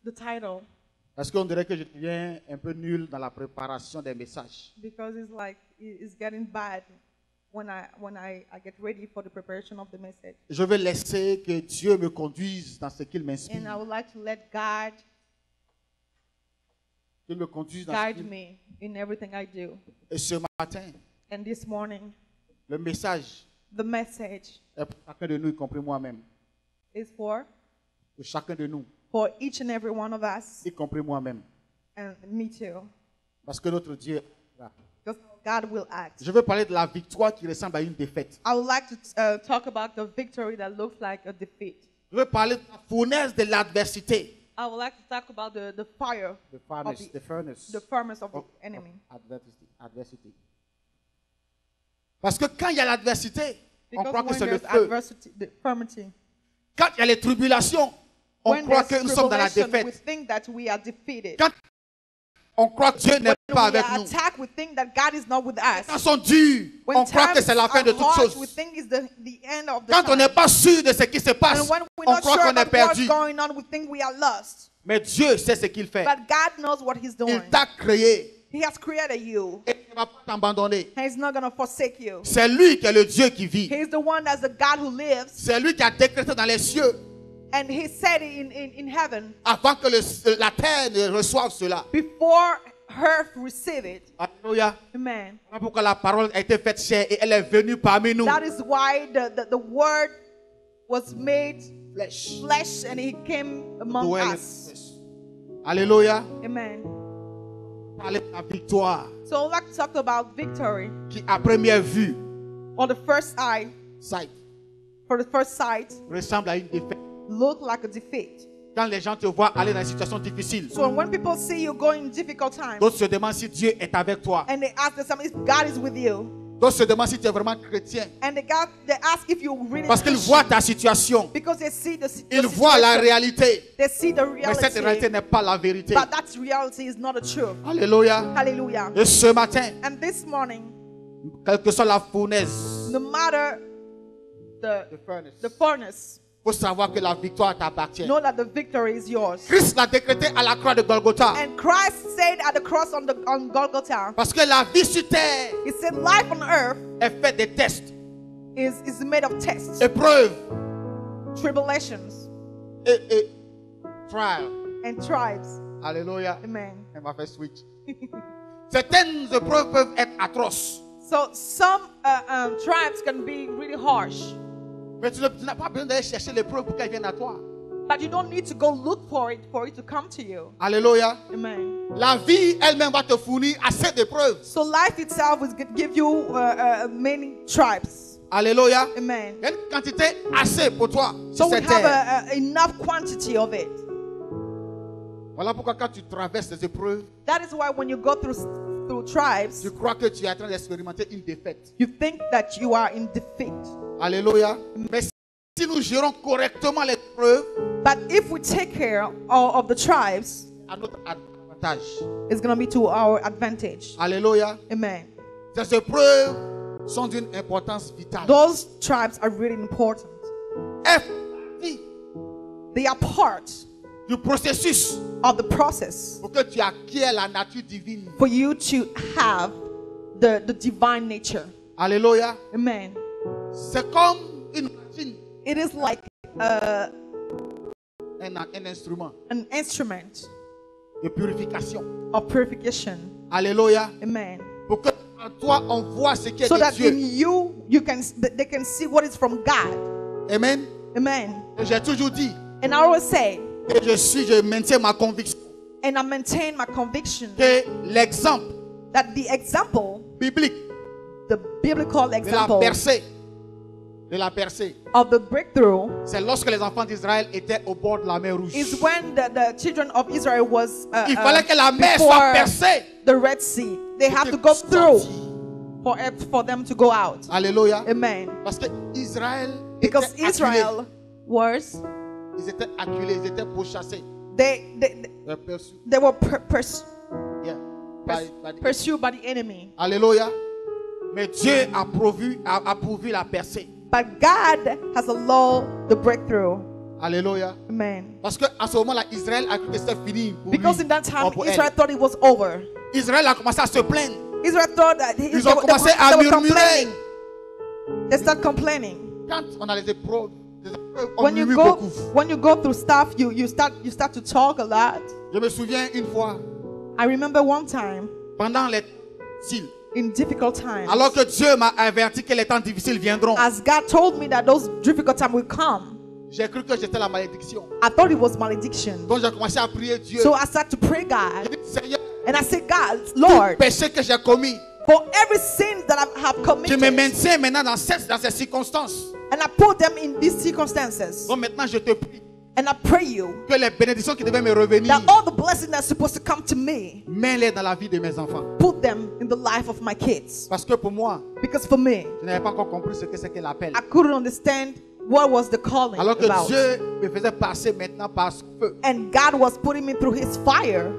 the title Parce qu'on dirait que je deviens un peu nul dans la préparation des messages. because it's like it's getting bad when I get ready for the preparation of the message. Je vais laisser que Dieu me conduise dans ce qu'il And m'inspire. I would like to let God Qu'il me conduise dans ce guide qu'il... me in everything I do. Et ce matin, And this morning, le message the message est pour chacun de nous, y compris moi-même. is for Chacun de nous, each and every one of us, y compris moi-même. and me too. Parce que notre Dieu est là. Because God will act. Je veux parler de la victoire qui ressemble à une défaite. I would like to talk about the victory that looks like a defeat. Je veux parler de la fournaise de l'adversité. I would like to talk about the fire, The furnace. the furnace of the of enemy. adversity. Parce que quand il y a l'adversité, on Because croit que when c'est le there's feu. adversity, the infirmity, Quand il y a les tribulations, on when croit there's que nous sommes dans la tribulation, we défaite. think that we are defeated. Quand on croit que Dieu n'est When pas we avec are nous. attacked, we think that God is not with us. Quand sont durs, When on croit que times c'est la fin are de toutes hard, we choses. think it's the end of the Quand on time. n'est pas sûr de ce qui se passe, And when we're on not croit sure qu'on est about what's perdu. going on, we think we are lost. Mais Dieu sait ce qu'il fait. But God knows what He's doing. Il t'a créé He has created you. et il ne va pas t'abandonner. And He's not going to forsake you. C'est lui qui est le Dieu qui vit. He's the one that's the God who lives. C'est lui qui a décrété dans les cieux And He said it in heaven avant que la terre ne reçoive cela. before earth receive it. Alléluia. Amen. Voilà pourquoi la parole a été faite chair et elle est venue parmi nous. That is why the word was made Flèche. flesh and He came among Dwell us. in us. Alléluia. Amen. Parler de la victoire So I'd like to talk about victory qui, à première vue, on the first eye. sight, For the first sight, ressemble à une défaite. look like a defeat. Quand les gens te voient aller dans une situation difficile, So when people see you going difficult times, d'autres se demandent si Dieu est avec toi. and they ask themselves if God is with you, D'autres se demandent si tu es vraiment chrétien. and they ask if you really Parce qu'ils Christian, voient ta situation. because they see the Ils voient la situation, réalité. they see the Mais cette réalité reality, n'est pas la vérité. but that reality is not the truth. Alléluia. Hallelujah. Et ce matin, And this morning, quelle que soit la fournaise, no matter the furnace, il faut savoir que la victoire t'appartient. know that the victory is yours. Christ l'a décrété à la croix de Golgotha. And Christ said at the cross on Golgotha, Parce que la vie sur terre He said life on earth est faite des tests, is made of tests, épreuves tribulations, et trials. and tribes. Alléluia. Amen. Elle m'a fait switch. Certaines épreuves peuvent être atroces. So some tribes can be really harsh, Mais tu n'as pas besoin d'aller chercher l'épreuve pour qu'elle vienne à toi. but you don't need to go look for it to come to you. Alléluia. Amen. La vie elle-même va te fournir assez d'épreuves. So life itself is going to give you many tribes. Alléluia. Amen. Il y a une quantité assez pour toi So sur we cette terre. have enough quantity of it. Voilà pourquoi quand tu traverses les épreuves, That is why when you go through tribes, tu crois que tu es en train d'expérimenter une défaite. you think that you are in defeat. Alléluia. Mais si nous gérons correctement les épreuves, But if we take care of the tribes, à notre avantage. it's going to be to our advantage. Alléluia. Amen. Ces épreuves sont d'une importance vitale. Those tribes are really important. Elles font partie They are part du processus of the process pour que tu acquiers la nature divine. for you to have the divine nature. Alléluia. Amen. C'est comme une machine, It is like un instrument an instrument de purification. of purification. Alléluia. Amen. Pour que en toi on voit ce qui est So de that in Dieu. they can see what is from God. Amen. Amen. Et j'ai toujours dit, And I always say, et je maintiens ma conviction, and I maintain my conviction que l'exemple that the example, biblique the biblical example de la percée, of the breakthrough c'est lorsque les enfants d'Israël étaient au bord de la mer Rouge. is when the children of Israel was Il fallait que la mer soit before percée. the Red Sea. They have to go through for them to go out. Alléluia. Amen. Parce que Israël Because était acculé. Israel was, Ils étaient acculés, ils étaient pourchassés. they Perçus. they were Yeah. pursued by the enemy. Alléluia. Mais Dieu a pourvu la percée. But God has allowed the breakthrough. Alléluia. Amen. Parce qu'à ce moment-là, Israël a cru que c'était fini pour Because lui, in that time, pour elle. Israel thought it was over. Israël a commencé à se plaindre. Israel thought that Ils ont commencé à murmurer. They start complaining. Quand on a les épreuves on When you murmure go, beaucoup. when you go through stuff, you start to talk a lot. Je me souviens une fois, I remember one time pendant les cils, in difficult times, alors que Dieu m'a averti que les temps difficiles viendront, as God told me that those difficult times will come, j'ai cru que j'étais la malédiction. I thought it was malediction. Donc j'ai commencé à prier Dieu. So I started to pray J'ai God, dit, Seigneur, and I said, God, tout Lord, péché que j'ai commis, for every sin that I have je me committed, maintiens maintenant dans ces circonstances. and I put them in these circumstances, Donc maintenant je te prie and I pray you que les bénédictions qui devaient me revenir, that all the blessings that are supposed to come to me, mets-les dans la vie de mes enfants. put them in the life of my kids. Parce que pour moi, Because for me, je n'avais pas encore compris ce que c'est que l'appel. I couldn't understand what was the calling Alors que about. Dieu me faisait passer maintenant par ce feu And God was putting me through his fire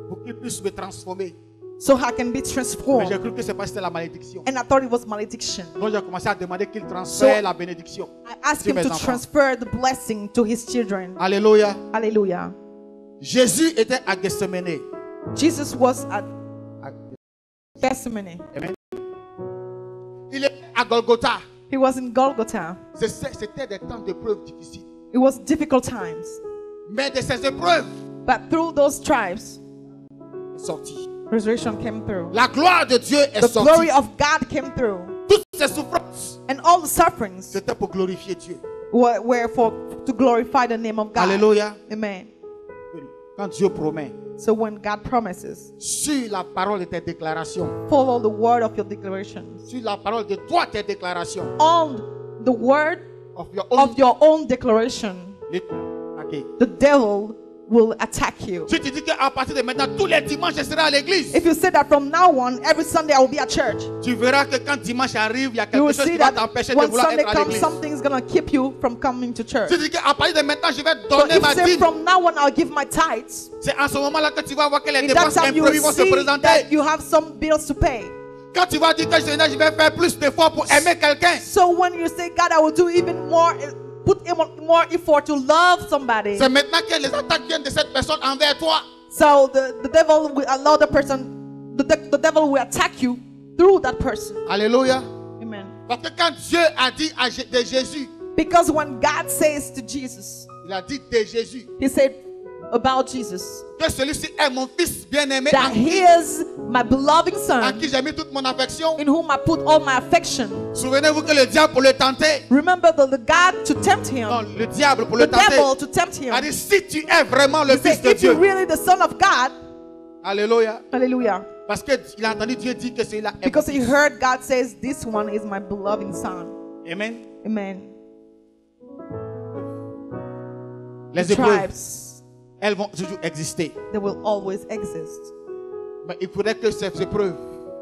pour qu'il puisse me transformer. so I can be Mais j'ai transformed. cru que c'est parce que c'était la malédiction. And I thought it was malediction. Donc j'ai commencé à demander qu'il transfère So- la bénédiction. I asked sur him mes to enfants. transfer the blessing to his children. Alléluia. Hallelujah. Jésus était à Gethsemane. Jesus was at À- Gethsemane. Amen. Il était à Golgotha. He was in Golgotha. C'était des temps d'épreuves difficiles. It was difficult times. Mais de ces épreuves, But through those tribes, il est sorti. resurrection came through. La gloire de Dieu est The sortie. glory of God came through. Toutes ces souffrances, And all the sufferings c'était pour glorifier Dieu. were for to glorify the name of God. Alléluia. Amen. Quand Dieu promet, So when God promises, sur la parole de tes déclarations, follow the word of your declarations. sur la parole de toi, tes déclarations, On the word of your own, of your own declaration, Okay. the devil will attack you. Si tu dis qu'à partir de maintenant, tous les dimanches, je serai à l'église, If you say that from now on, every Sunday I will be at church, tu verras que quand dimanche arrive, il y a you quelque will chose see qui va that t'empêcher de when vouloir Sunday être à comes, l'église. something's going to keep you from coming to church. Si tu dis qu'à partir de maintenant, je vais So donner if ma you say dîme, from now on I'll give my tithes, c'est en ce moment-là que tu vas voir que les in that dépenses time you will imprévues vont se see présenter. that you have some bills to pay. Quand tu vas dire que je vais faire plus d'efforts pour aimer quelqu'un, So when you say, God, I will do even more, put in more effort to love somebody. c'est maintenant que les attaques viennent de cette personne envers toi. So the devil will allow the person, the devil will attack you through that person. Alléluia. Amen. Parce que quand Dieu a dit de Jésus, Because when God says to Jesus, il a dit de Jésus, he said about Jesus, que celui-ci est mon fils bien-aimé, that he is my beloved à son, qui j'ai mis toute mon affection. in whom I put all my affection. Souvenez-vous que le diable pour le tenter, Remember the God to tempt him, non, le diable pour the le tenter, devil to tempt him. a dit si tu es vraiment le He fils said, de if you're Dieu. really the son of God, Alléluia. hallelujah. Parce qu'il a entendu Dieu dire que celui-là est Because mon he fils. heard God says, this one is my beloved son. Amen. Amen. Les The épreuves, tribes, elles vont toujours exister. they will always exist. Mais il faudrait que ces épreuves,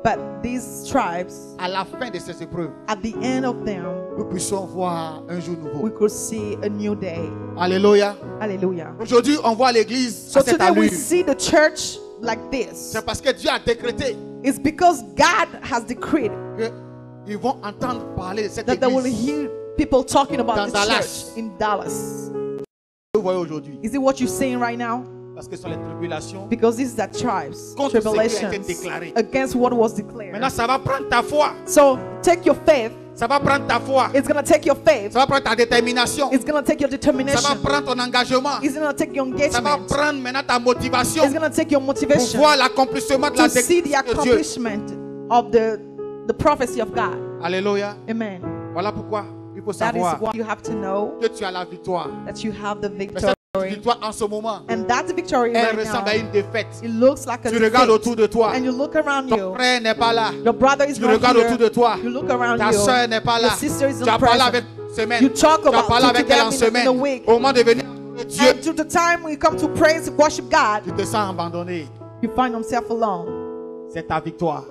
But these tribes, à la fin de ces épreuves, at the end of them, nous puissions voir un jour we nouveau. could see a new day. Alléluia. Hallelujah. Aujourd'hui, on voit l'église So à cette today we allure. see the church like this. C'est parce que Dieu a décrété It's because God has decreed qu'ils vont entendre parler de cette that they will église. hear people talking about Dans this Dallas. church in Dallas. Vous voyez aujourd'hui. Is it what you're seeing right now? Parce que ce sont les tribulations. Because these are tribes, Contre ce qui a été tribulations déclaré. against what was declared. Maintenant, ça va prendre ta foi. So take your faith. Ça va prendre ta foi. It's going to take your faith. Ça va prendre ta détermination. It's going to take your Ça va determination. prendre ton engagement. It's going to take your Ça va engagement. prendre maintenant ta motivation It's going to take your pour motivation voir l'accomplissement de la to see the déclaration de Dieu. accomplishment of the prophecy of God. Alléluia. Amen. Voilà pourquoi il faut That is savoir what you have to know, que tu as la victoire. that you have the Mais victory. cette victoire en ce moment, And that victory elle right ressemble now, à une défaite. it looks like a Tu regardes defeat. autour de toi. And you look around Ton you. frère n'est pas là. Your brother is Tu not regardes autour de here. toi. You look around Ta you. soeur n'est pas là. Your sister is Tu as not parlé avec present. semaine. You talk Tu as about parlé to avec elle en them in a semaine. week. Au moment de venir adorer Dieu, And to the time we come to praise, worship God, tu te sens abandonné. you find yourself alone. C'est ta victoire.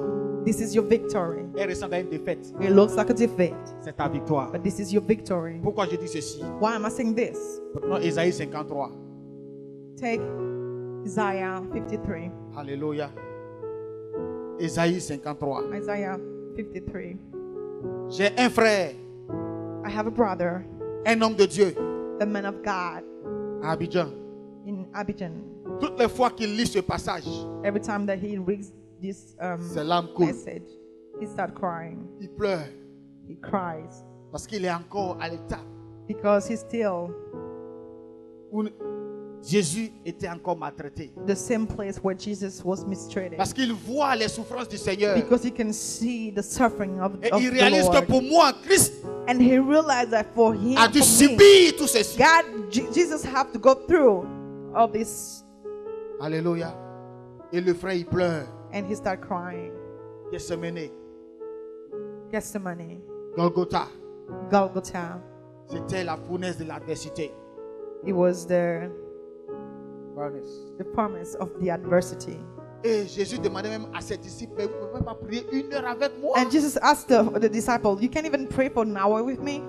This is your victory. Elle ressemble à une défaite. It looks like a defeat, C'est ta victoire. but this is your victory. Pourquoi je dis ceci? Why am I saying this? Prenons Ésaïe 53. Take Isaiah 53. Alléluia. Ésaïe 53. Isaiah 53. J'ai un frère, I have a brother, un homme de Dieu, a man of God à Abidjan. in Abidjan. Toutes les fois qu'il lit ce passage, Every time that he reads this ses larmes coulent. message, he starts crying. Il pleure He cries parce qu'il est encore à l'état because he's still où Jésus était encore maltraité. the same place where Jesus was mistreated. Parce qu'il voit les souffrances du Seigneur. Because he can see the suffering of Et il the réalise que Lord. pour moi, Christ And he realized that for him, a dû for me, subir tout ceci. Jesus have to go through all this. Alléluia. Et le frère, il pleure. And he started crying. Gethsemane, Gethsemane, Golgotha. Golgotha. C'était la fournaise de l'adversité. It was the promise of the adversity. Et Jésus demandait même à ses disciples, mais vous ne pouvez pas prier 1 heure avec moi. And Jesus asked the disciple, you can't even pray for an hour with me?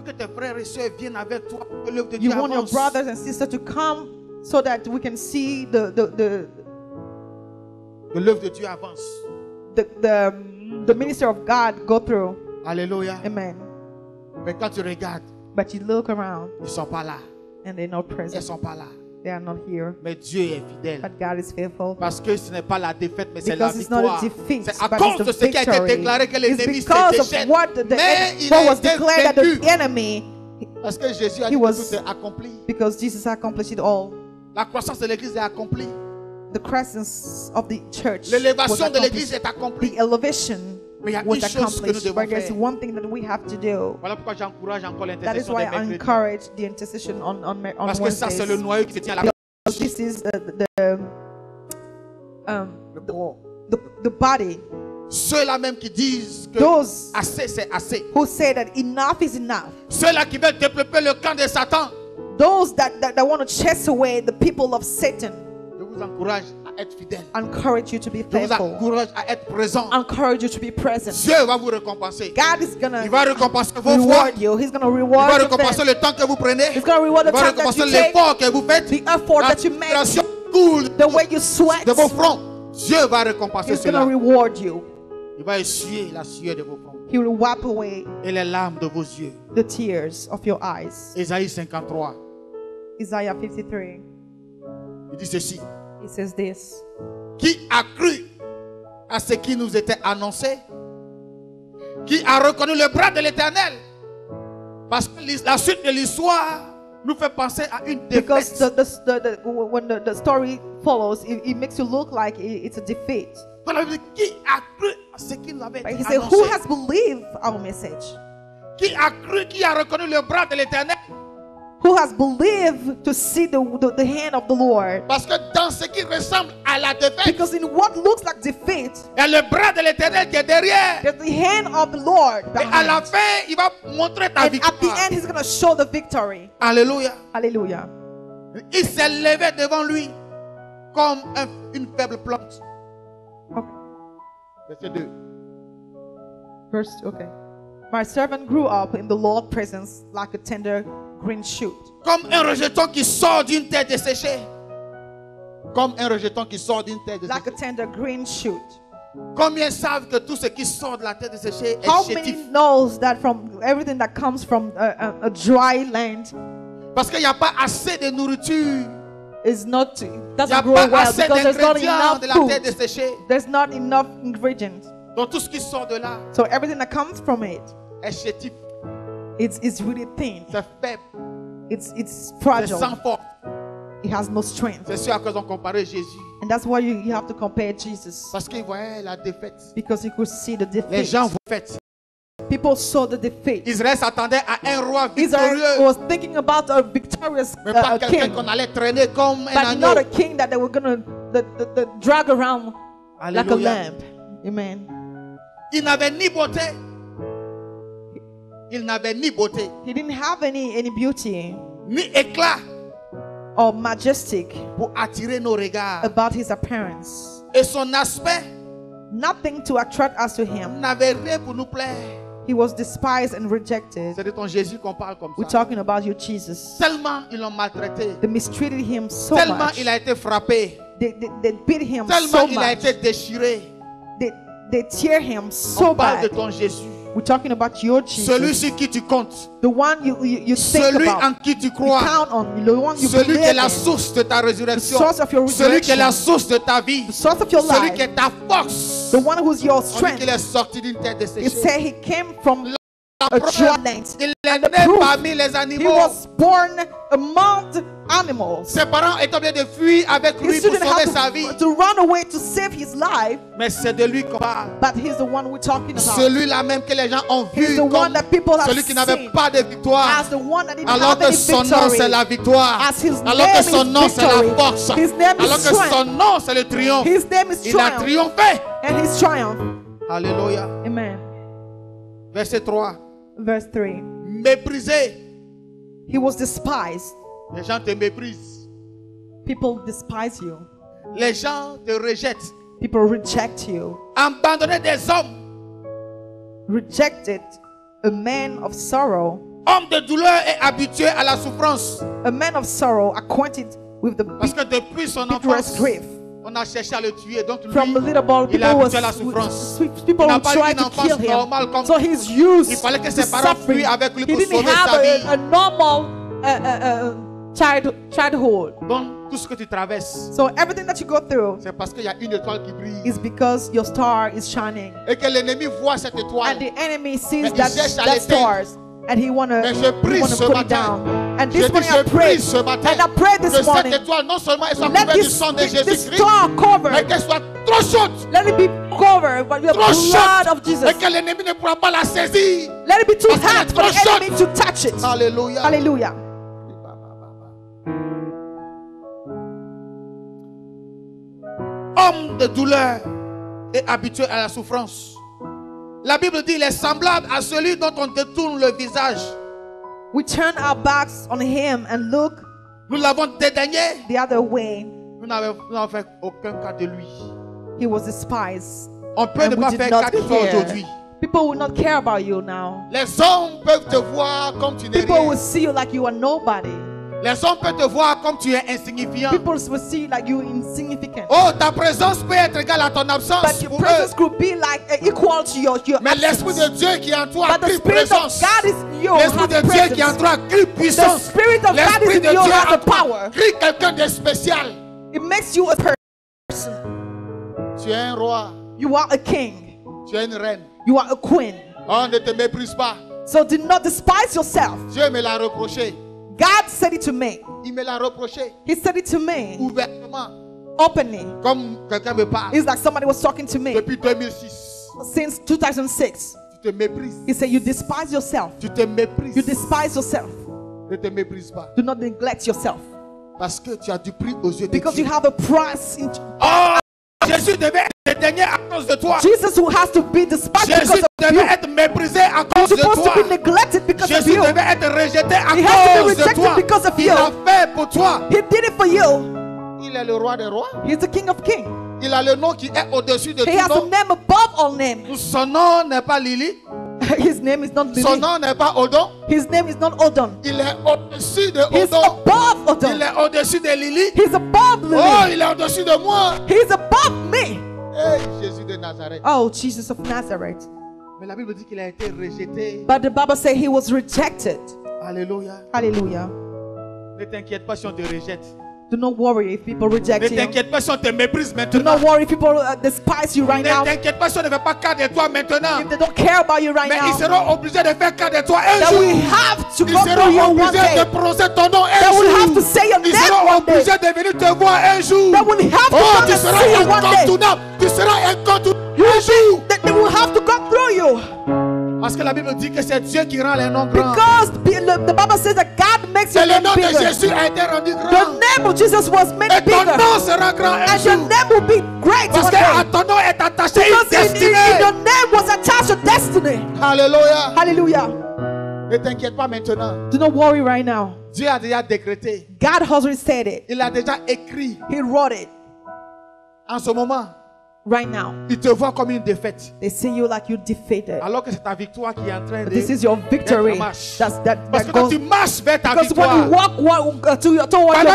Que tes frères et sœurs viennent avec toi pour que l'œuvre de You Dieu want your avance. brothers and sisters to come so that we can see Que l'œuvre de Dieu avance. the ministry of God go through. Alléluia. Amen. Mais quand tu regardes, But you look around ils ne sont pas là. and they're not Ils ne present. sont pas là. They are not here. Mais Dieu est fidèle. But God is faithful. Parce que ce n'est pas la défaite, mais c'est la Because it's not a victoire. defeat, C'est à but cause it's de the ce qui a été victory. déclaré que It's l'ennemi se because of déchaîne. what Mais il what a was été declared that vaincu. the enemy, Parce que Jésus a He dit que was- tout est accompli. because Jesus accomplished it all. La croissance de l'église est accomplie. The presence of the church was L'élévation de accomplished. l'église est accomplie. The elevation Mais il y a was une chose que nous accomplished. devons But there's faire. one thing that we have to do. Voilà pourquoi j'encourage encore That is l'intercession why des I mercredis. encourage the intercession on Parce que ça, c'est le Wednesdays. noyau qui se tient à la This is le corps. the body. Ceux-là même qui disent que Those assez, c'est assez. who say that enough is enough. Ceux-là qui veulent développer le camp de Satan. Those that want to chase away the people of Satan. Je vous encourage à être fidèle. Encourage you to be Je vous faithful. encourage à être présent. Encourage you to be present. Dieu va vous récompenser. God is Il gonna va récompenser vos foi. reward you. He's gonna Il va reward your récompenser faith. le temps que vous prenez. He's gonna reward Il the va time that récompenser you take, l'effort que vous faites. the effort La that you make, transpiration coule the way you sweat. de vos fronts. Dieu va récompenser He's gonna cela. reward you. Il va essuyer la sueur de vos fronts He will wipe away et les larmes de vos yeux. the tears of your eyes. Ésaïe 53. Isaiah 53. Il dit ceci. He says this. Qui a cru à ce qui nous était annoncé? Qui a reconnu le bras de l'Éternel? Parce que la suite de l'histoire nous fait penser à une Because défaite. when the story follows, it makes you look like it's a defeat. Dans la Bible, qui a cru à ce qui nous avait But été he said, annoncé? who has believed our message? Qui a cru, qui a reconnu le bras de l'Éternel? Who has believed to see the hand of the Lord? Parce que dans ce qui ressemble à la défaite, Because in what looks like defeat, il y a le bras de l'Éternel qui est derrière. there's the hand of the Lord Et à la behind. fin, il va montrer ta And at the victoire. end, he's going to show the victory. Alléluia. Hallelujah. Il s'est levé devant lui comme une faible plante. Okay. Verset 2. Verse, okay. My servant grew up in the Lord's presence like a tender green shoot. Comme un rejeton qui sort d'une terre desséchée. Comme un rejeton qui sort d'une terre Like a desséchée. tender green shoot. Combien savent que tout ce qui sort de la terre desséchée est How chétif? many knows that from everything that comes from a dry land Parce qu'il n'y a pas assez de nourriture. is not Il n'y a doesn't grow pas well assez because there's not d'ingrédients enough de la terre food. desséchée. There's not enough ingredients. Donc tout ce qui sort de là So everything that comes from it, est chétif. it's really thin. C'est faible. It's C'est fragile. sans force. It has no strength. C'est ce à quoi ils ont comparé Jésus. And that's why you have to compare Jesus. Parce qu'ils voyaient la défaite. Because you could see the Les defeat. gens voient la défaite. People saw the defeat. Israël s'attendait à un roi Israel victorieux. was thinking about a victorious Mais pas quelqu'un king, qu'on allait traîner comme un but agneau. not a king that they were gonna the drag around like a Alléluia. lamb. Amen. Il n'avait ni beauté. Il n'avait ni beauté, He didn't have any beauty ni éclat or majestic pour attirer nos regards. about his appearance. Et son aspect Nothing to attract us to him. n'avait rien pour nous plaire. He was despised and rejected. C'est de ton Jésus qu'on parle comme We're ça. talking about you, Jesus. Tellement ils l'ont maltraité. They mistreated him so Tellement much. il a été frappé. They beat him Tellement so il a much. été déchiré. They tear him so On parle de bad. ton Jésus. We're talking about your Jesus. Celui sur qui tu comptes. The one you think Celui about. en qui tu You crois. count on. The one you Celui qui est believe la in. source de ta résurrection. The source of your Celui qui est la resurrection. source de ta vie. The source of your Celui life. qui est ta force. The one who's your On dit strength. qu'il est sorti d'une terre It desséchée. said he came from La a preuve, dry land. il est né proof, parmi les He animaux. was born among the animals. Ses parents étaient obligés de fuir avec He lui pour shouldn't sauver sa vie. have to run away to save his life, Mais c'est de lui qu'on parle. but he's the one we're talking about. Celui-là même que les gens ont He's vu the one comme that people have celui qui n'avait seen pas de victoire. as the one that didn't Alors have que any son nom victory. c'est la victoire. As his Alors name que son is nom c'est la victory. force. His name is Alors que strength. son nom c'est le triomphe. His name is Il a triumph, triomphé. and his triumph. Alléluia. Amen. Verset 3. Verse 3. Méprisé. He was despised. Les gens te méprisent. People despise you. Les gens te rejettent. People reject you. Abandonné des hommes. Rejected, a man of sorrow, Homme de douleur et habitué à la souffrance. a man of sorrow, acquainted with the Parce que depuis son bitterest enfance, grief. on a cherché à le tuer. Donc lui, From a little boy, il est people habitué à la was, souffrance. people Il n'a would pas eu try une to enfance kill him. normale comme So he's used il fallait que to ses parents suffering. fuient avec lui He pour didn't sauver have sa vie. a normal childhood. Donc tout ce que tu traverses, So everything that you go through c'est parce qu'il y a une étoile qui brille. is because your star is shining. Et que l'ennemi voit cette And étoile. the enemy sees Mais il that cherche à that l'éteindre. stars. And he wanna Mais je prie ce put it matin. down. And Je this dis, morning I je pray. prie ce matin And I pray que this morning. cette étoile non seulement elle soit Let couverte du this, sang de this Jésus-Christ, star mais covered. qu'elle soit trop chaude. Let it be covered by the Trop blood chaude. of Jesus. Et que l'ennemi ne pourra pas la saisir. Let it be too Parce qu'elle hot est for the trop enemy to touch it. Alléluia. Hallelujah. Homme de douleur et habitué à la souffrance. La Bible dit il est semblable à celui dont on détourne le visage. We turn our backs on him and look Nous l'avons dédaigné. the other way. Nous n'avons fait aucun cas de lui. He was despised. On peut And ne we pas did faire not cas de toi care. aujourd'hui. People will not care about you now. Les hommes peuvent te voir comme tu n'es People rien. will see you like you are nobody. Les hommes peuvent te voir comme tu es insignifiant. People will see you like you're insignificant. Oh, ta présence peut être égale à ton absence But your pour eux. presence could be like equal to your Mais l'Esprit absence. de Dieu qui est en toi But the crie Spirit of présence. God is in you. L'Esprit Has de Dieu qui est en presence. toi crie The puissance. Spirit of God is L'Esprit in de you Dieu has en the toi power. crie quelqu'un de spécial. It makes you a person. Tu es un roi. You are a king. Tu es une reine. You are a queen. On ne te méprise pas. So do not despise yourself. Dieu me l'a reproché. God said it to me. Il me l'a reproché He said it to me ouvertement. openly. Comme quelqu'un me parle. It's like somebody was talking to me Depuis 2006. since 2006. Tu te méprises. He said, you despise yourself. Tu te méprises. You despise yourself. Ne te méprise pas. Do not neglect yourself. Parce que tu as du prix aux yeux de Because you Dieu. have a price in Oh, Jésus devait être dédaigné à cause de toi. Jesus, who has to be despised because Jésus of you. devait être méprisé à cause He's de supposed toi. to be neglected because of Jésus you. devait être rejeté à He has to be cause de rejected toi. because of Il you. a fait pour toi. He did it for you. Il est le roi des rois. He's the King of Kings. Il a le nom qui est au-dessus de He has tout a nom. name above all names. Son nom n'est pas Lily. His name is not Son Lily. nom n'est pas Odon. His name is not Odon. Il est au-dessus de He's Odon. above Il Odon. est au-dessus de Lily. He's above Oh, Lily. il est au-dessus de moi. He's above me. Hey, Jésus de Nazareth. Oh, Jesus of Nazareth. Mais la Bible dit qu'il a été rejeté. But the Bible says he was rejected. Alléluia. Hallelujah. Ne t'inquiète pas si on te rejette. Do not worry if people reject Ne you. t'inquiète pas si on te méprise Do maintenant. not worry if people despise you right Ne now. t'inquiète pas si on ne fait pas cas de toi maintenant. If they don't care about you right Mais ils now. seront obligés de faire cas de toi un That jour. we have to Ils go through seront you one obligés day. de prononcer ton nom un That jour. will have to say your Ils name seront one day. obligés de venir te voir un jour. That will have to Oh, come tu and seras see you one day. incontournable. Tu seras incontournable un jour. That they will have to go through you. Parce que la Bible dit que c'est Dieu qui rend les noms grands. Because the Bible says that God makes your Et le name nom de bigger. Jésus a été rendu The grand. name of Jesus was made Et ton bigger. nom sera grand un And your jour. name will be great Parce one que à day. ton nom est attaché une Because in destinée. your name was attached to destiny. Alléluia. Hallelujah. Ne t'inquiète pas maintenant. Do not worry right now. Dieu a déjà décrété. God has already said it. Il a déjà écrit. He wrote it. En ce moment, right now, ils te voient comme une défaite. they see you like you're defeated. Alors que c'est ta victoire qui est en train de... This is your victory. marche. That Parce que goes. quand tu marches vers ta Because when you victoire, walk towards pendant your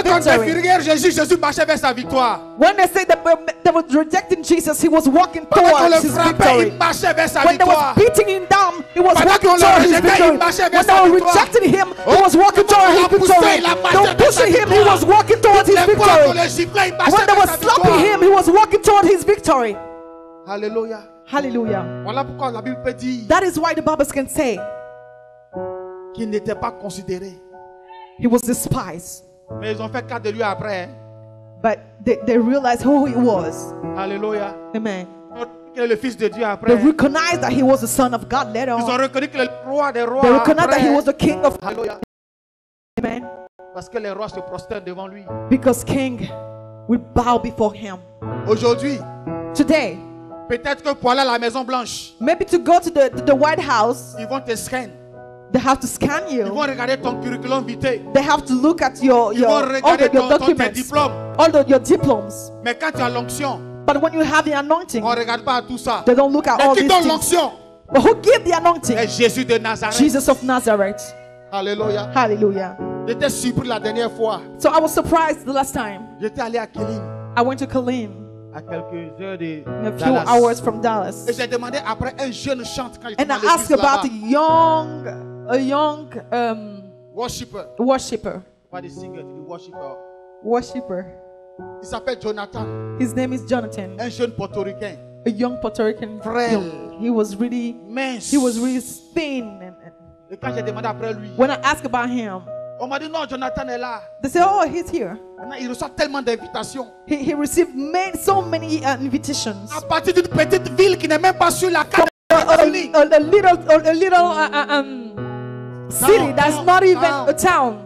qu'on victory, défigure Jésus marchait vers sa victoire. when they say that they were rejecting Jesus, he was walking Pendant qu'on towards le his frappait, victory. il marchait vers sa When they victoire. was beating him down, he was Pendant walking qu'on le towards his rejetait, victory. il marchait vers When sa they were victoire. rejecting him, he Oh, was walking quand towards on his l'a poussé, victory. il a marché They were vers sa pushing him, he victoire. was walking towards his Les fois qu'on victory. le giflait, il marchait When they vers were sa slapping victoire. him, he was walking toward his victory. Alléluia. Hallelujah. Voilà pourquoi la Bible peut dire That is why the Bible can say qu'il n'était pas considéré. he was despised. Mais ils ont fait cas de lui après. Hein. But they realized who he was. Alléluia. Amen. Ils ont dit qu'il est le fils de Dieu après. They recognized that he was the son of God later Ils ont on. reconnu qu'il est le roi des rois They recognized that he après. was the king of Alléluia. Amen. Parce que les rois se prosternent devant lui. Because king will bow before him. Aujourd'hui, Today, peut-être que pour aller à la Maison Blanche, maybe to go to the White House, ils vont te scanner. they have to scan Ils vont you. regarder ton curriculum vitae. They have to look at your Ils vont all regarder your tes documents, diplômes. all your diplomas. Mais quand tu as l'onction, But when you have the anointing, on ne regarde pas à tout ça. they don't look at Mais all qui these donne things. l'onction? But who gave the anointing? C'est Jésus de Nazareth. Jesus of Nazareth. Alléluia. Hallelujah. J'étais surpris la dernière fois. So I was surprised the last time J'étais allé à Killeen, I went to Killeen, à quelques heures de a few Dallas. hours from Dallas, Et j'ai demandé après un jeune chante quand j'étais and dans I asked l'église about là-bas. a young Worshipper. worshiper. Pas des singers, des worshippers. Worshiper. Il s'appelle Jonathan. His name is Jonathan, Un jeune portoricain. a young Puerto Rican. Frêle. He was really Mince. thin. And Et quand j'ai demandé après lui, when I asked about him, on m'a dit non, Jonathan est là. they said, "Oh, he's here." Maintenant, il reçoit tellement d'invitations. He received so many invitations. À partir d'une petite ville qui n'est même pas sur la carte des États-Unis. A little city that's not even a town,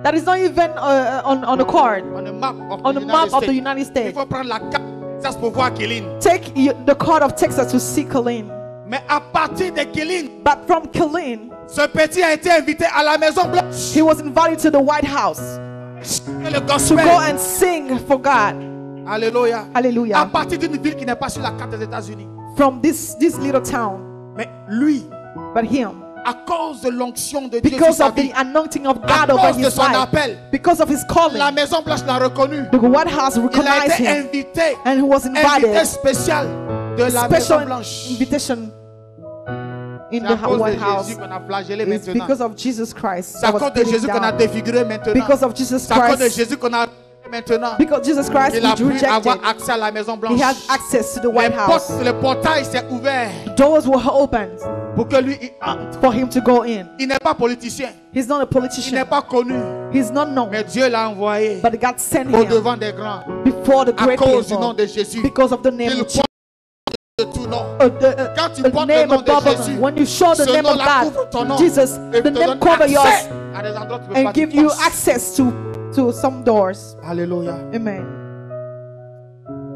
that is not even on the card, On the map on the map of the United Il States. faut prendre la carte ça pour voir Killeen. Take the card of Texas to see Killeen. Mais à partir de Killeen, But from Killeen, ce petit a été invité à la Maison Blanche. he was invited to the White House Le to gospel. go and sing for God. Alléluia. À Hallelujah. partir d'une ville qui n'est pas sur la carte des États-Unis. From this little town. Mais lui, But him, à cause de l'onction de Dieu sur because sa of the vie, anointing of à God over cause de his son life, appel, because of his calling, la Maison Blanche l'a reconnu. the White House Il a recognized été him, invité, and he was invité invited. spécial de la Maison Special Blanche. invitation in C'est à the cause de White House. Jésus qu'on a flagellé It's maintenant. because of Jesus Christ. C'est à that was cause de beaten Jésus qu'on a down. défiguré maintenant. Because of Jesus C'est à cause de Christ. Jésus qu'on a maintenant. Because Jesus Christ Il a is pu rejected. avoir accès à la Maison Blanche. He has access to the White House. Le portail s'est ouvert Doors were opened pour que lui il entre. for him to go in. Il n'est pas politicien. He's not a Il n'est politician. pas connu. He's not known. Mais Dieu l'a envoyé But God sent au him devant des grands. before the À great cause du nom people de Jésus. because of the name Il of Jesus. porte de tout nom. Quand tu The portes le name nom de above Jésus, all. When you show the ce name of nom-là couvre God, ton nom. Jesus, Et the te name donne cover yours accès à des endroits où tu peux pas and te give you passer. access to some doors. Alléluia. Amen.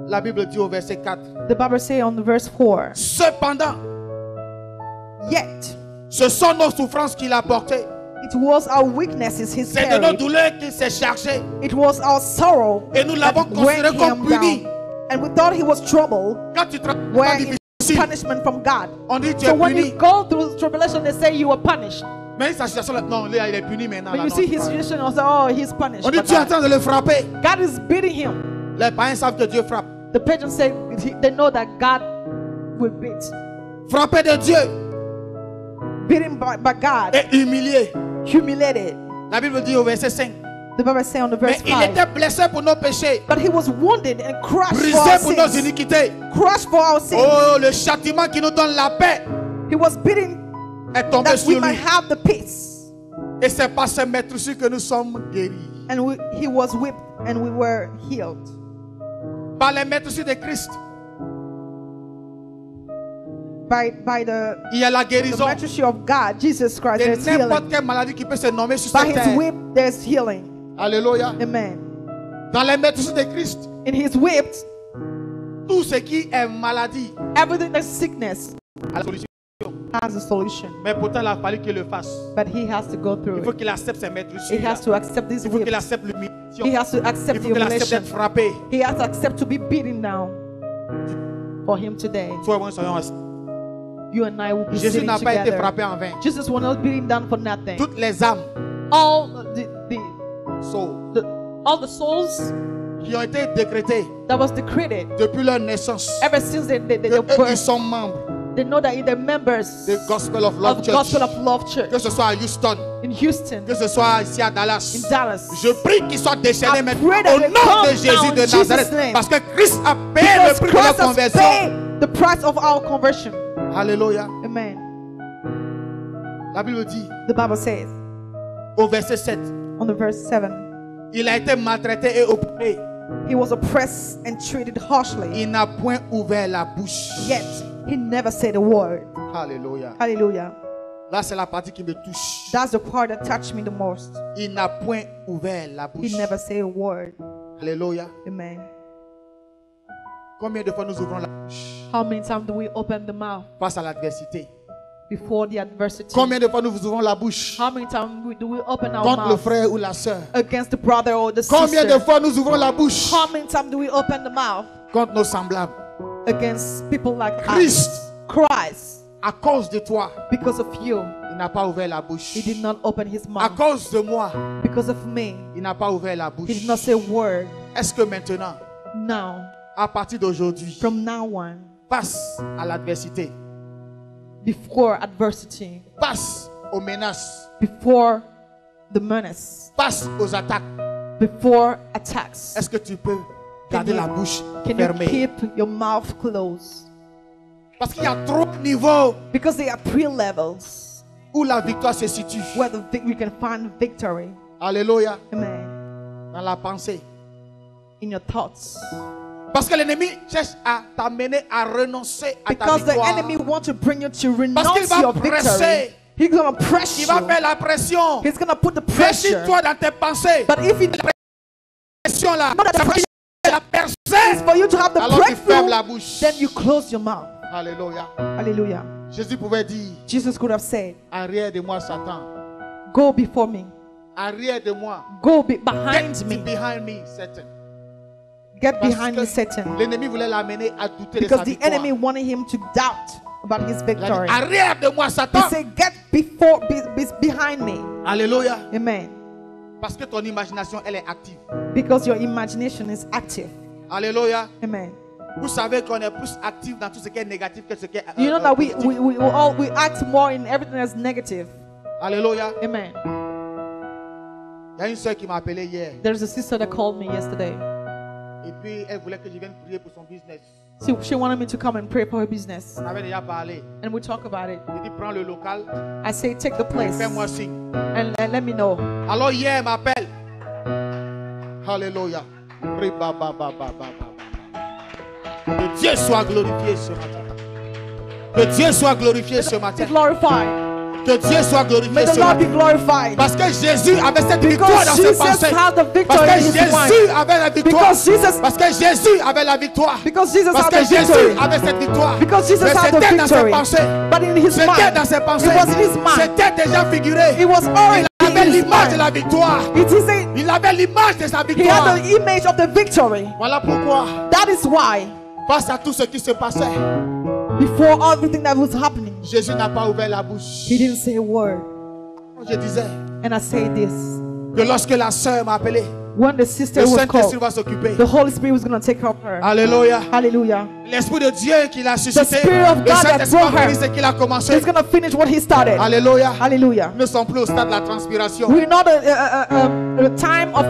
La Bible dit au verset 4. The Bible says on the verse 4, Cependant, yet ce sont nos souffrances qu'il a portées. it was our weaknesses he C'est de nos carried. douleurs qu'il s'est chargé. It was our sorrow Et nous that l'avons considéré weighed comme him puni. down. And we thought he was troubled, Quand tu travailles where dans it's difficile, punishment from God. on dit tu So es when puni. you go through tribulation, they say you were punished. Mais sa situation, là, non, là, il est puni maintenant. When là, you non, see c'est his pas- situation, you say, oh, he's punished. On dit But tu es en God, train de le frapper. God is beating him. Les païens savent que Dieu frappe. The pigeons say they know that God will beat. Frapper de Dieu Beaten by God, et humilié. humiliated. La Bible dit au verset 5. The Bible says on the verse Mais il 5. était blessé pour nos péchés, But he was wounded and crushed for brisé our pour nos sins. iniquités. Crushed for our sins. Oh, le châtiment qui nous donne la paix He was beaten est tombé that we sur might lui. have the peace. Et c'est par ce maître-ci que nous sommes guéris. And he was whipped and we were healed. Par les maîtres-ci de Christ, By the il y a la the guérison. majesty of God, Jesus Christ, De there's n'importe healing. quelle maladie qui peut se nommer sur By cette his terre. whip, there's healing. Alléluia. Amen. Dans les maîtres-ci de Christ, In his whip, tout ce qui est maladie everything that's sickness a la solution. has a solution. Mais pourtant, il a fallu qu'il le fasse. But he has to go through Il faut it. qu'il accepte ses maîtres-ci. He has to accept this Il faut qu'il whip. accepte l'humiliation. He has to Il accept faut the qu'il accepte humiliation. d'être frappé. He has to accept to be beaten down. For him today, Toi et moi soyons assis. you and I will be Jésus sitting n'a pas été together. frappé en vain. Jesus was not beaten down for nothing. Toutes les âmes All the souls qui ont été décrétées that was decreed depuis leur naissance, ever since they eux, ils birth, sont membres they know that they're members du Gospel of Love of Church. Gospel of Love Church Que ce soit à Houston, in Houston, que ce soit ici à in Dallas. Dallas. Je prie qu'ils soient déchaînés I maintenant pray that au they nom come de Jésus down de in Jesus' Nazareth. name. Parce que Christ a payé le Because prix de leur Christ has conversion. paid the price of our conversion. Alléluia. Amen. La Bible dit The Bible says au verset 7, on the verse 7, il a été maltraité et opprimé. he was oppressed and treated harshly, Il n'a point ouvert la bouche. yet he never said a word. Alléluia. Hallelujah. Là, c'est la partie qui me touche. That's the part that touched me the most. Il n'a point ouvert la bouche. He never said a word. Alléluia. Amen. Combien de fois nous ouvrons la bouche How many times do we open the mouth face à l'adversité? before the adversity? Combien de fois nous ouvrons la bouche How many times do we open our contre le mouth frère ou la sœur? against the brother or the Combien de sister? fois nous ouvrons la bouche How many times do we open the mouth contre nos semblables? against people like us? Christ, Christ, à cause de toi, because of you, il n'a pas ouvert la bouche. he did not open his À mouth. cause de moi, Because of me, il n'a pas ouvert la bouche. he did not say a word. Est-ce que maintenant, Now, à partir d'aujourd'hui, from now on, face à l'adversité, before adversity, face aux menaces, before the menace, face aux attaques, before attacks, est-ce que tu peux garder la bouche can you fermée? keep your mouth closed? Parce qu'il y a trop de niveaux Because there are pre-levels où la victoire se situe. where you can find victory. Alléluia. Amen. Dans la pensée. In your thoughts. Parce que l'ennemi cherche à t'amener à renoncer à ta Because the victoire. enemy wants to bring you to Parce renounce qu'il va your presser. victory. He's going to press Il you. va faire la pression. He's going to put the pressure. Réchis-toi dans tes pensées. But if it La pression là, Not that ça va pressure la percer. is for you to have the Alors tu fermes la breakthrough, bouche. then you close your mouth. Alléluia. Hallelujah. Jésus pouvait dire, Jesus could have said, arrière de moi Satan. go before me. Arrière de moi. Go behind Get me. behind me, Satan. Get Parce behind que me, Satan. l'ennemi voulait l'amener à douter de Because sa the victoire. enemy wanted him to doubt about his Il a dit, victory. arrière de moi He Satan. said, get behind me. Alléluia. Amen. Parce que ton imagination, elle est active. Because your imagination is active. Alléluia. Amen. Vous savez qu'on est plus actif dans tout ce qui est négatif que ce qui est You know that positif. we act more in everything that's negative. Alléluia. Amen. Il y a une soeur qui m'a appelé hier. There's a sister that called me yesterday. Et puis elle voulait que je vienne prier pour son business. She wanted me to come and pray for her business. On avait déjà parlé. And we talk about it. J'ai dit prends le local. I say, take the place Fais-moi signe. and let me know. Alors hier elle m'appelle. Alléluia. Que Dieu soit glorifié ce matin. Que Dieu soit glorifié ce Be matin. glorified. Que Dieu soit glorifié May the ce Lord be matin. glorified. Parce que Jésus avait cette victoire Because dans ses Jesus pensées. had the Parce victory que in his Jésus mind. avait la victoire. Because Jesus, Parce que Jésus avait la victoire. because Jesus Parce had que the Jésus victory. avait cette victoire. Because Jesus Mais had the c'était dans ses victory. pensées. But in his C'était mind, dans ses pensées. it was in his mind. C'était déjà figuré. It was already Il avait in his l'image de mind. la victoire. It is a, Il avait l'image de sa he victoire. had the image of the victory. Voilà pourquoi, That is why, face à tout ce qui se passait, before everything that was happening, Jésus n'a pas ouvert la bouche. he didn't say a word. Je disais And I say this. que lorsque la sœur m'a appelé, When the sister le was Saint-Esprit called, va s'occuper. the Holy Spirit was going to take care of her. Alléluia. Hallelujah. L'Esprit de Dieu qui l'a suscité, Spirit of le God that Saint-Esprit brought a her. fini ce qu'il a commencé. He's going to finish what he started. Alléluia. Hallelujah. Nous ne sommes plus au stade de la transpiration. We're not a time of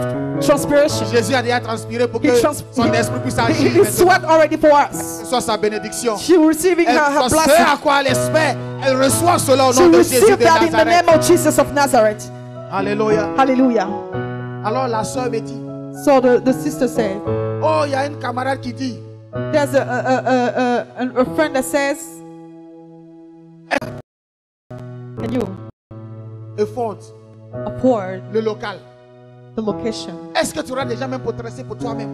transpiration. Jésus a déjà transpiré pour que son esprit puisse agir. He maintenant. sweat already for us. Que ce soit sa bénédiction. She receiving Elle her reçoit ce blessing. à quoi elle espère. Elle reçoit cela au She nom de Jésus received de that in the Nazareth. name of Jesus of Nazareth. Alléluia. Hallelujah. Alors la sœur me dit, So the sister said, oh, il y a une camarade qui dit, there's a friend that says, can you afford afford le local. the location? Est-ce que tu auras déjà même pour tracer pour toi-même?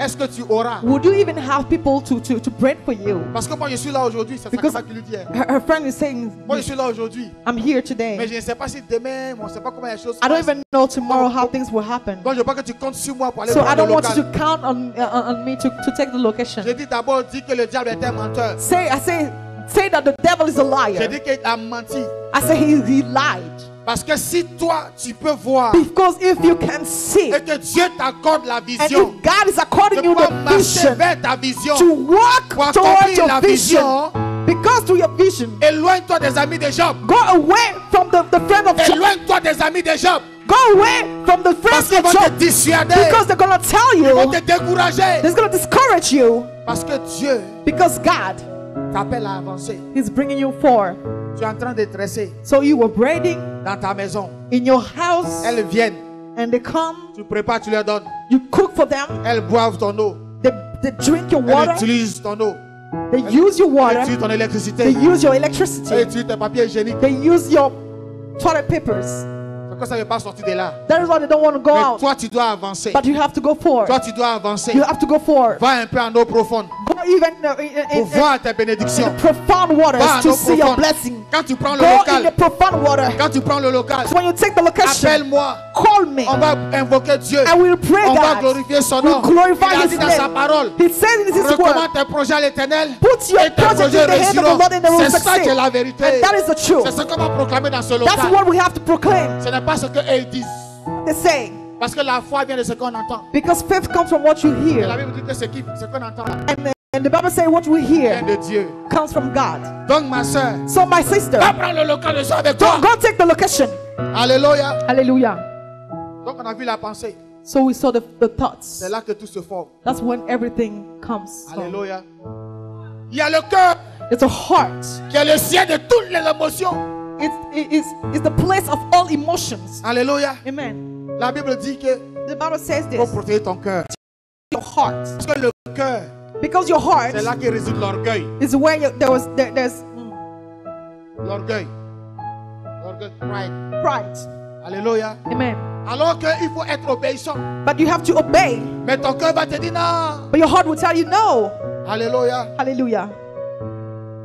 est-ce que tu auras? Would you even have people to pray for you? Parce que moi je suis là aujourd'hui, c'est ça qu'il lui dit. Her friend is saying, Moi je suis là aujourd'hui. I'm here Mais today. je ne sais pas si demain, on ne sait pas comment les choses se I don't passent. even know tomorrow how things will happen. Donc je veux pas que tu comptes sur moi pour aller So I prendre le don't want you local. to count on me to take the location. J'ai dit d'abord, dis que le diable est un menteur. Say that the devil is a J'ai liar. dit qu'il a menti. I say he lied. Parce que si toi, tu peux voir Because if you can see, et que Dieu t'accorde la and vision, if God is de according you pouvoir the marcher vision vers ta vision, to walk pour towards accomplir your la vision, vision, because to your vision, éloigne-toi des amis de Job. go away from the friend of Job. Éloigne-toi des amis de Job. Go away from the Parce friends qu'ils of vont te Job. dissuader. Because they're gonna tell Ils vont you, te décourager. they're gonna discourage you. Parce que Dieu Because God t'appelle à avancer. is bringing you forward. Tu es en train de dresser So you were braiding dans ta maison. in your house, Elles viennent. and they come. Tu prépares, tu leur donnes. You cook for them. Elles boivent ton eau. They drink your Elles water. utilisent ton eau. They use your Elles water. utilisent ton They électricité. use your Elles electricity. utilisent tes papiers hygiéniques. They use your toilet papers. Pourquoi ça ne veut pas sortir de là? That is why they don't want to go Mais out. toi, tu dois avancer. But you have to go forward. Toi, tu dois avancer. You have to go forward. Va un peu en eau profonde Go even pour in voir tes the bénédictions. profound Va waters en to eau see your profonde. blessing. Quand tu prends le Go in the local, profound water. quand tu prends le local, When you take the location, appelle-moi. call me. On va invoquer Dieu. I will pray On va God. glorifier son We'll nom. glorify Il a His dit dans sa name. parole. He said in His word, Recommande tes projets à l'Éternel. put your Et tes project in projets the hand of the réussiront. Lord and they will C'est ça qui succeed. est la vérité. And that is the truth. C'est ce qu'on va proclamer dans ce That's local. what we have to proclaim. Ce n'est pas ce qu'ils disent. They say, Parce que la foi vient de ce qu'on entend. because faith comes from what you Et la hear. Bible dit que ce qu'on entend And the Bible says what we vient hear de Dieu. comes from God. Donc ma soeur, So my sister, va prendre le local de soir avec toi. go take the location. Alléluia. Hallelujah. Donc on a vu la pensée. So we saw the thoughts. C'est là que tout se forme. That's when everything comes from. Alléluia. Il y a le cœur It's a heart. qui est le siège de toutes les émotions. It's the place of all emotions. Alléluia. Amen. La Bible dit que The Bible says il faut this. protéger ton cœur. Your heart. Parce que le cœur, Because your heart c'est là qu'il réside l'orgueil. is where there's L'orgueil. L'orgueil, pride. pride. Alléluia. Amen. Alors qu'il faut être obéissant. But you have to obey. Mais ton cœur va te dire non. But your heart will tell you no. Alléluia. Hallelujah.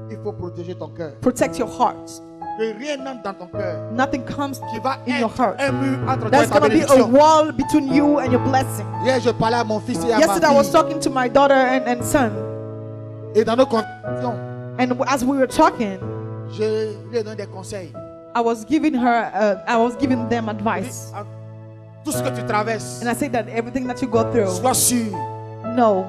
Il faut protéger ton cœur. Protect your heart. Que rien n'entre dans ton cœur Nothing comes qui va in your être heart. un mur entre toi et There's ta going to be a bénédiction. wall between you and your blessing. Hier, je parlais à mon fils et à Yesterday, I ma was fille. talking to my daughter and son. Et dans nos conversations, And as we were talking, je lui ai donné des conseils. I was giving them Je advice. dis, tout ce que tu traverses, And I said that everything that you go through, sois sûr know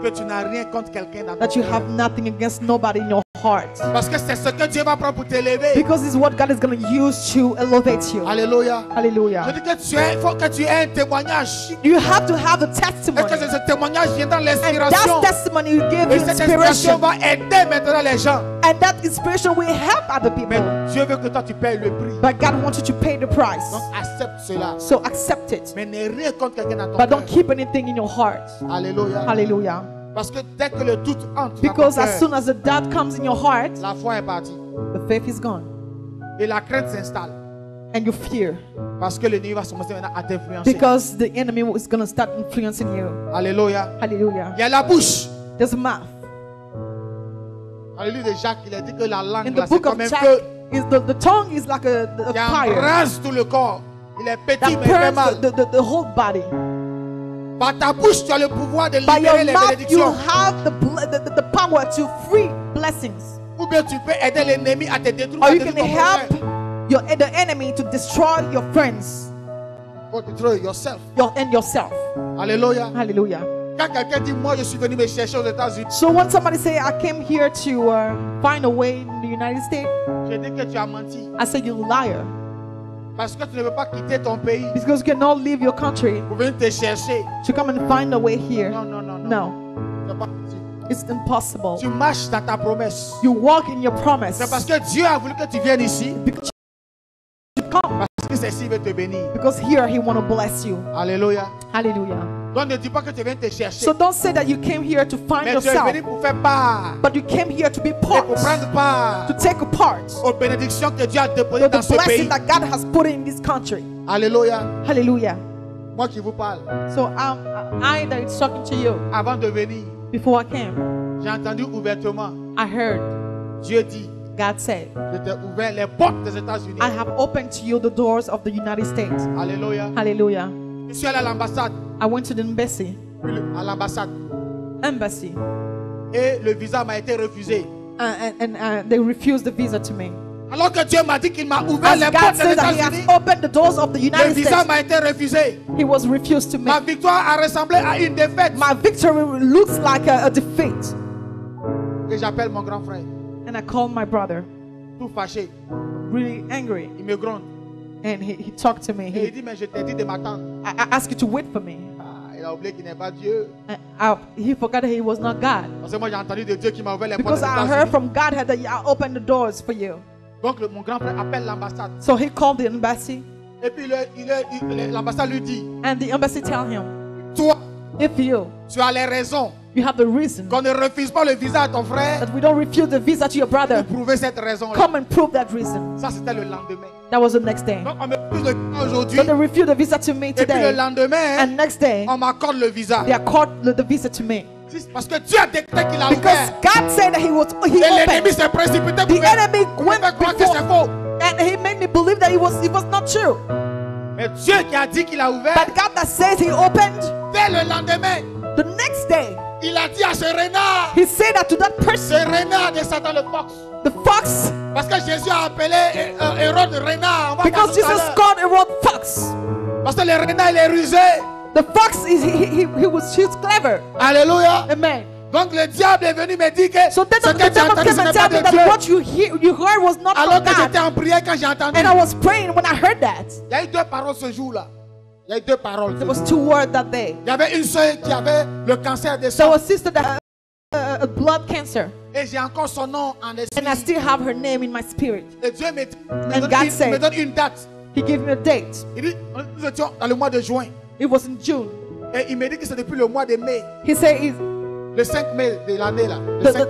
que tu n'as rien contre quelqu'un dans ton that you cœur. have nothing against nobody in your heart. Parce que c'est ce que Dieu va prendre pour t'élever. Because it's what God is going to use to elevate you. Alléluia. Je Hallelujah. dis que il faut que tu aies un témoignage. You have to have a Et testimony. que ce témoignage viendra de And l'inspiration. that testimony will give Et you cette inspiration inspiration. va aider maintenant les gens. And that inspiration will help other Mais people. Dieu veut que toi tu payes le prix. But God wants you to pay the price. Donc accepte cela. So accept it. Mais n'aie rien contre quelqu'un dans ton But don't cœur. keep anything in your heart. Alléluia. Hallelujah. Parce que dès que le doute entre Because dans ton as cœur, soon as the doubt comes in your heart, la foi est partie. the faith is gone. Et la crainte s'installe. And you fear. Parce que l'ennemi va commencer maintenant à t'influencer. Because the enemy is going to start influencing you. Alléluia. Hallelujah. Il y a la bouche. There's a mouth. Dans le livre de Jacques, il a dit que la In langue, the là, c'est book of comme un Jack, feu the tongue is like a qui fire embrase tout le corps. Il est petit, that mais il fait mal. burns the whole body. Par ta bouche, tu as le pouvoir de By libérer your les mouth, you bénédictions. have the power to free blessings. Ou bien tu peux aider l'ennemi à te détruire. Or à you détruire can ton help prochain. the enemy to destroy your friends Or destroy yourself. and yourself. Alléluia. Hallelujah. Quand quelqu'un dit, moi je suis venu me chercher aux États-Unis, So when somebody say, I came here to find a way in the United States, je dis que tu as menti. I say, you liar. Parce que tu ne veux pas quitter ton pays Because you cannot leave your country pour venir te chercher. to come and find a way here. Non, non, non, non. No, C'est pas possible. it's impossible. Tu marches dans ta promesse. You walk in your promise. C'est parce que Dieu a voulu que tu viennes ici. Because you come. Parce que c'est ici qu'il veut te bénir. Because here he want to bless you. Alléluia. Hallelujah. Donc ne dis pas que tu viens te chercher. So don't say that you came here to find Mais tu es yourself, venu pour faire part. but you came here to be Et part, pour prendre part to take a part aux bénédictions que Dieu a déposées of dans the ce blessing pays. that God has put in this country. Alléluia. Hallelujah. Moi qui vous parle. So I that is talking to you. Avant de venir, Before I came, j'ai entendu ouvertement I heard Dieu dit, God said, je t'ai ouvert les portes des États-Unis. I have opened to you the doors of the United States. Alléluia. Hallelujah. Je suis allé à l'ambassade. I went to the embassy. À l'ambassade. Embassy. Et le visa m'a été refusé. And they refused the visa to me. Alors que Dieu m'a dit qu'il m'a ouvert As les God portes des said that He États-Unis, has opened the doors of the le United visa States, m'a été refusé. He was refused to me. Ma victoire a ressemblé à une défaite. My victory looks like a defeat. Et j'appelle mon grand frère, And I called my brother, tout fâché. really angry. Il me gronde. And he talked to me. Et il dit, mais je t'ai dit de m'attendre. I asked you to wait for me. Ah, il a oublié qu'il n'est pas Dieu. He forgot that He was not God. Parce que moi j'ai entendu de Dieu qui m'a ouvert les portes Because des I heard États-Unis. from God that I opened the doors for you. Donc mon grand frère appelle l'ambassade. So he called the embassy. Et puis l'ambassade lui dit, And the embassy tell him, toi, if you tu as les raisons you have the reason qu'on ne refuse pas le visa à ton frère that we don't refuse the visa to your brother, pour prouver cette raison-là. come and prove that reason. Ça c'était le lendemain. That was the next day. Donc on me refuse le visa aujourd'hui. So they refused the visa to me Et puis le today. lendemain, And next day, on m'accorde le visa. they accorded the visa to me. Parce que Dieu a déclaré qu'il a Because ouvert. God said that He Et l'ennemi opened. s'est précipité The pour enemy faire went croire que c'est before, faux. and he made me believe that it was not true. Mais Dieu qui a dit qu'il a ouvert, But God that says He opened, dès le lendemain, the next day, il a dit à ce renard, He said that to that ce person, renard de Satan le fox. the fox, Parce que Jésus a appelé Hérode renard. On va voir because tout à Jesus l'heure. called Herod fox. Parce que le renard il est rusé. The fox is he's clever. Alléluia. Amen. Donc le diable est venu me dire que So then ce the que tu as devil entendu ce came n'est and pas told me de that Dieu. what you heard was not Alors from que j'étais God. en prière quand j'ai entendu. And I was praying when I heard that. Il y a eu deux paroles ce jour-là. Il y a eu deux paroles. There was two words that day. Il y avait une soeur qui avait le cancer des So sangs. a sister that a blood cancer, Et j'ai encore son nom en esprit. and I still have her name in my spirit. Et Dieu me, And God me said- donne une date. He gave me a date. Il dit, nous étions dans le mois de juin. It was in June. Et il me dit que c'est depuis le mois de mai, He said le 5 mai de l'année là, le 5,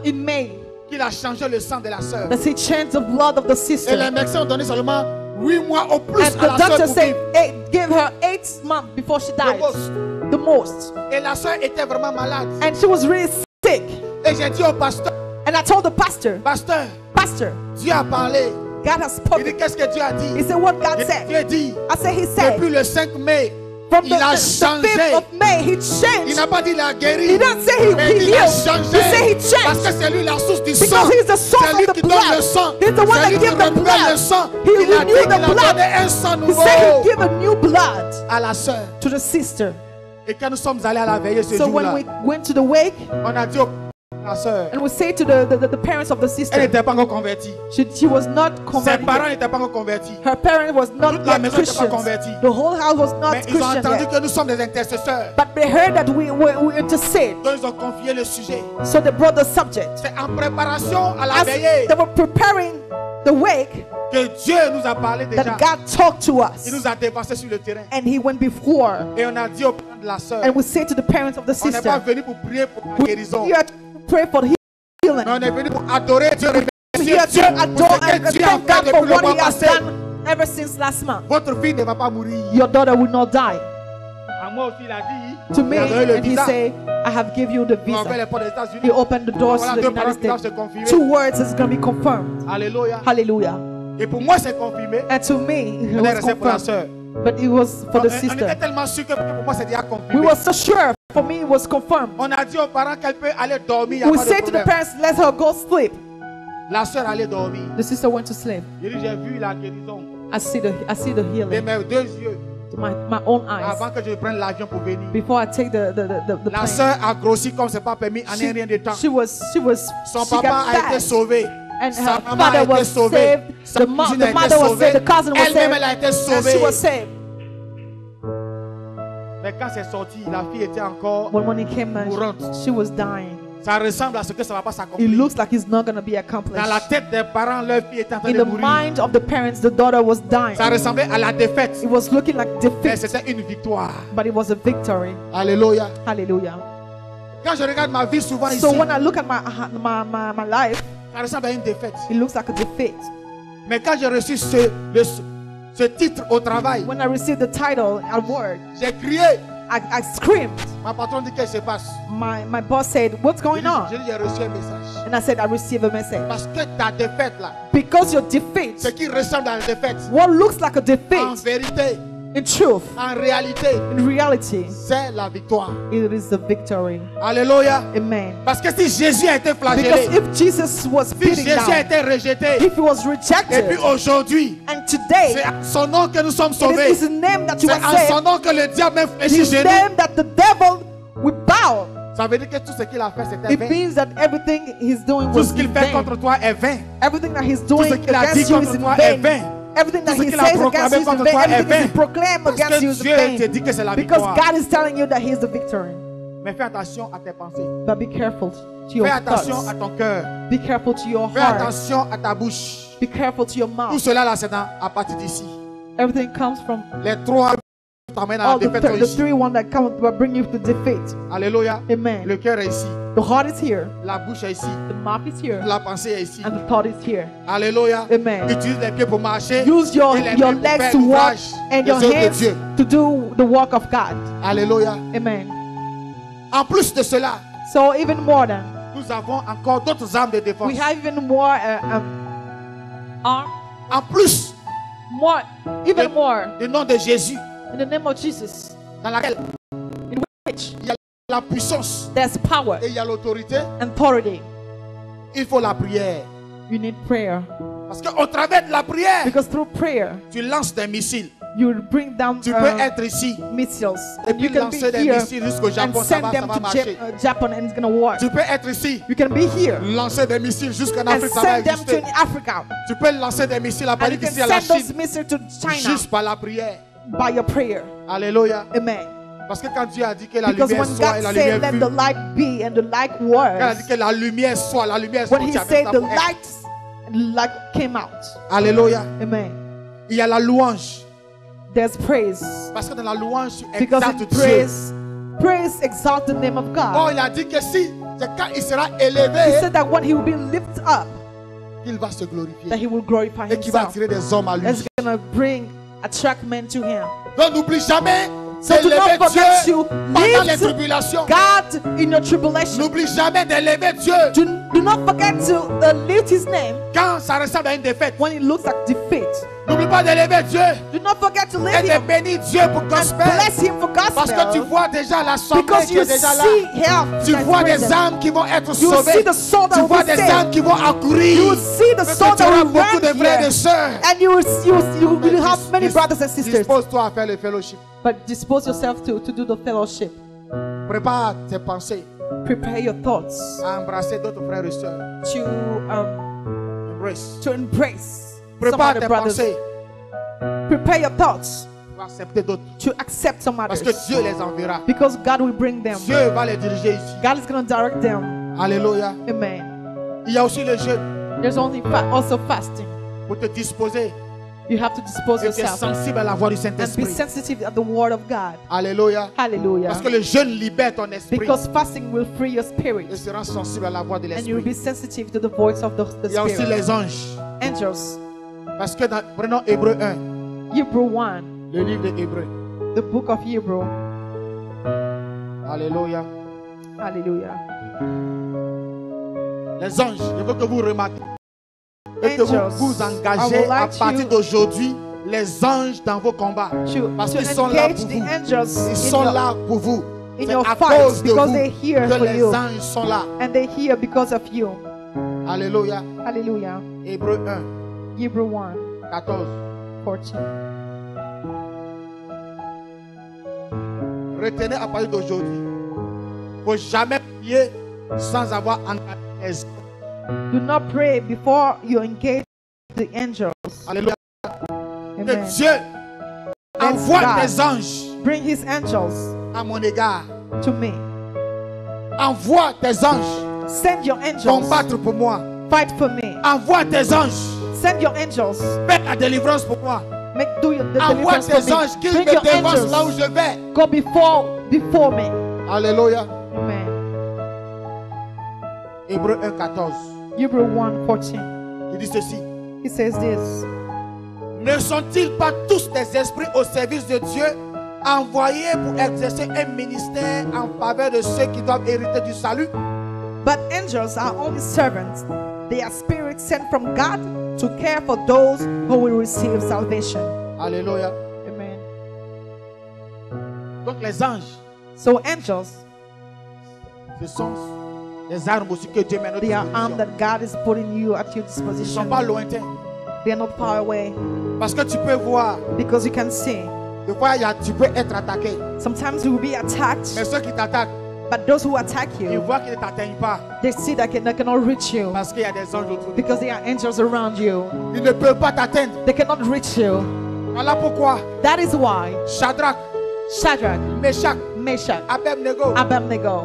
in May qu'il a changé le sang de la sœur. that he changed the blood of the Et les sister. médecins ont donné seulement 8 mois au plus And à la the sœur doctor pour said vivre. give her 8 months before she died. The most. Et la sœur était vraiment malade. And she was really sick. Et j'ai dit au pasteur, And I told the pastor, pasteur, Dieu a parlé. God has Il dit, spoken. qu'est-ce que Dieu a dit? He said what God Et said. Dieu dit, I said he said depuis le 5 mai, from il a the changé. 5th of May he Il changed. n'a pas dit il a guéri. He didn't say mais he il a healed. changé. He said he Parce changed. que c'est lui la source du sang. Because he's the source C'est lui of the qui donne le blood. sang. He's the one C'est that lui qui gives the renouvelle blood. le sang. He Il a dit renewed qu'il the a blood. donné un sang He nouveau said he give a new blood à la sœur. to the sister. Et quand nous sommes allés à la veillée ce So when jour-là, we went to the wake, on a dit à la sœur, and we say to the parents of the elle sister, n'était pas encore convertie. she was not Ses converted. parents n'étaient pas encore convertis. Her parent was not Toute la yet maison n'était pas Christians. convertie. The whole house was not Mais ils ont Christian entendu yet. que nous sommes des intercesseurs. But they heard that we intercede. Donc ils ont confié le sujet. So they brought the subject. C'est en préparation à la As veillée they were preparing the wake, que Dieu nous a parlé déjà. that God talked to us. Il nous a dépassé sur le terrain. And he went before. Et on a dit au parents de la sœur, And we say to the parents of the on n'est pas sister, venu pour prier pour la guérison. we are to pray for healing. Mais on est venu pour adorer Dieu, We remercier are Dieu to pour adore ce que and Dieu a thank fait God for depuis le what mois he has passé. done ever since last month. Votre fille ne va pas mourir. Your daughter will not die. À moi aussi, il a dit, To me, il a donné le and he visa. said, I have given you the On a ouvert visa. les portes des He États-Unis. opened the doors Voilà to the deux United paroles qui doivent se States. confirmer. 2 words is going to be confirmed. Alléluia. Hallelujah. Et pour moi, c'est confirmé. And to me, it On est was resté pour la confirmed. sœur. But it was for the On était sister. tellement sûr que pour moi, c'est déjà We confirmé. were so sure. For me, it was confirmed. On a dit aux parents qu'elle peut aller dormir. Il n'y a We pas de said to the problème. parents, let her go sleep. La sœur allait dormir. The sister went to sleep. J'ai dit, j'ai vu la guérison I see the de healing mes 2 yeux to my own eyes avant que je prenne l'avion pour venir. before I take the La plane. sœur a grossi comme c'est pas permis en rien de temps. She Son she papa got a été fat. sauvé. And Sa her maman a father été was sauvée. saved. Sa The cousine a été mother was sauvée. saved. The cousin was Elle-même, saved. elle a été And she sauvée. was saved. Mais quand c'est sorti, la fille était encore But when he came, mourante. she was dying. Ça ressemble à ce que ça ne va pas It s'accomplir. looks like it's not going to be Dans la accomplished. tête des parents, leur fille était en train In de the mourir. mind of the parents, the daughter was dying. Ça ressemblait à la défaite. It was looking like Mais defeat, c'était une victoire. but it was a victory. Alléluia. Hallelujah. Quand je regarde ma vie souvent ici, So when I look at my life, ça ressemble à une défaite. it looks like a defeat. Mais quand j'ai reçu ce titre au travail, when I received the title at work, j'ai crié. I screamed. Ma patronne dit qu'est-ce qui se passe. My boss said, "What's going on?" J'ai dit, j'ai reçu un message. And I said, "I received a message." Parce que ta défaite là, Because your defeat, ce qui ressemble à la défaite, what looks like a en defeat, vérité, in truth, en réalité, in reality, c'est la victoire. it is the victory. Alléluia. Amen. Parce que si Jésus a été Because flagellé, if Jesus was si beaten Jésus a down, été rejeté, if he was et rejected, puis aujourd'hui, and c'est today à son nom que nous sommes it sauvés. is his name that you C'est are en son saved, nom que le diable même fléchit his chez nous. name that the devil will bow. Ça veut dire que tout ce qu'il a fait, c'était It vain. means that everything he's doing Tout was ce qu'il in fait vain. contre toi est vain. Everything that he's Tout doing ce qu'il a dit against you is contre in toi est vain. vain. Everything that Tout ce he qu'il a says against proclamé you is in contre vain. toi est Everything he vain. proclaims Parce against que you is in Dieu te vain. dit que c'est la Because victoire. God is telling you that he is the victory. Mais fais attention à tes pensées. But be careful to your Fais attention à thoughts. ton cœur. Be careful to your Fais heart. attention à ta bouche. Be careful to your Tout mouth. cela là, c'est à partir d'ici. Everything comes from Les trois t'emmènent à la all the, défaite. the three one that come will bring you to defeat. Alléluia. Amen. Le cœur est ici. The heart is here. La bouche est ici. The mouth is here. La pensée est ici. And the thought is here. Alléluia. Amen. Utilise les pieds pour marcher. Use your et les your mains pour legs faire to walk l'ouvrage and des your œuvres de hands Dieu. to do the work of God. Alléluia. Amen. En plus de cela, So even more than nous avons encore d'autres armes de défense. we have even more arm, En plus even more du nom de Jésus, in the name of Jesus, dans laquelle in which il y a la puissance there's power et il y a l'autorité, and authority. il faut la prière. You need prayer Parce qu'au travers de la prière, because through prayer tu lances des missiles. you will bring down Tu peux être ici missiles et and puis you can be lancer des here missiles jusqu'au and Japon. Ça send va, them to marcher. Japan and it's gonna work. Tu peux être ici, You can be here lancer des missiles jusqu'en and Afrique, ça va send them to exister. Africa Tu peux lancer des missiles à and you Paris, can ici à la send those Chine, missiles to China juste par la prière. by your prayer. Alléluia. Amen. Parce que quand Dieu a dit que la Because lumière when soit et God la said lumière let fut, the light be and the light quand il a was, dit que la lumière soit, la lumière soit, when he tu avais said ça the pour être. light came out. Alléluia. Amen. Il y a la louange. There's praise. Parce que dans la louange, tu Because exaltes in Dieu. praise exalts the name of Oh, God. il a dit que si, c'est quand il sera He élevé, said that when he will be lifted up, qu'il va se that glorifier. he will glorify Et qu'il va himself. attirer des hommes à lui. That's gonna attract men to him. Donc n'oublie jamais So do not d'élever forget Dieu to pendant les lift tribulations. God in your tribulation. N'oublie jamais d'élever Dieu Do not forget to lift his name quand ça ressemble à une défaite. when it looks like defeat. N'oublie pas d'élever Dieu Do not forget to et lift de him bénir Dieu pour and gospel. bless him for Parce que tu gospel. vois déjà la somme Because qui you est déjà là. see help. Tu that's vois des present. âmes qui vont être You sauvées. see the soul that Tu will vois be des saved. âmes qui vont accourir. You will see the Parce soul que tu that auras will beaucoup de run frères et here. de sœurs. And you will have many brothers and sisters. Dispose-toi à faire le fellowship. But dispose yourself to do the fellowship. Prépare tes pensées Prepare your thoughts à embrasser d'autres frères et sœurs. Embrace. to embrace some Prépare other tes brothers. pensées Prepare your thoughts pour accepter d'autres. to accept some Parce others. que Dieu les enverra. Because God will bring them. Dieu va les diriger ici. God is going to direct them. Alléluia. Amen. Il y a aussi le jeûne There's also fasting. pour te disposer You have to dispose et être yourself sensible à la voix du and be Saint-Esprit. sensitive at the word of God. Alléluia. Hallelujah. Parce que le jeûne libère ton esprit Because fasting will free your spirit et se rend sensible à la voix de and you will be l'esprit. sensitive to the voice of the Il y a aussi spirit. les anges. Angels. Parce que prenons Hébreu 1, Hebrew 1, le livre de Hébreu. the book of Hebrew. Alléluia. Hallelujah. Les anges, je veux que vous remarquiez et que vous Angels. vous I engagez would à like partir you d'aujourd'hui les anges dans vos combats. Parce To qu'ils sont là engage pour the vous. angels Ils sont in là pour vous. in C'est your à fights cause de because vous they're here que for les you. anges sont là. and they're here because of you. Alléluia. Hallelujah. Hébreu 1, Hebrew 1, 14. 14. Retenez à partir d'aujourd'hui. Il ne faut jamais prier sans avoir engagé les anges. Do not pray before you engage the angels. Alléluia. Amen. Que Dieu envoie God. des anges Bring his angels à mon égard. to me. Envoie tes anges Send your angels. combattre pour moi. Fight for me. Envoie tes anges Send your angels. faire la délivrance pour moi. Do the Envoie deliverance for tes anges me. qu'ils Bring me your dévancent là où angels. je vais. Go before me. Alléluia. Amen. Hébreu 1, 14. Hebrew 1, 14. Il dit ceci. He says this. Ne sont-ils pas tous des esprits au service de Dieu, envoyés pour exercer un ministère en faveur de ceux qui doivent hériter du salut? But angels are only servants. They are spirits sent from God to care for those who will receive salvation. Alléluia. Amen. Donc les anges, So angels, ce sont des armes aussi que Dieu met à notre they are arms disposition. that God is putting you at your Ils ne sont disposition. pas lointains. They are not far away Parce que tu peux voir, because you can see. des fois tu peux être attaqué. Sometimes you will be attacked, Mais ceux qui t'attaquent, but those who attack ils you, voient qu'ils ne t'atteignent pas. they see that they cannot reach you Parce qu'il y a des anges autour de because there are angels around you. toi. Ils ne peuvent pas t'atteindre. They cannot reach you. Voilà pourquoi That is why Shadrach, Shadrach, Meshach, Meshach, Abednego, Abednego,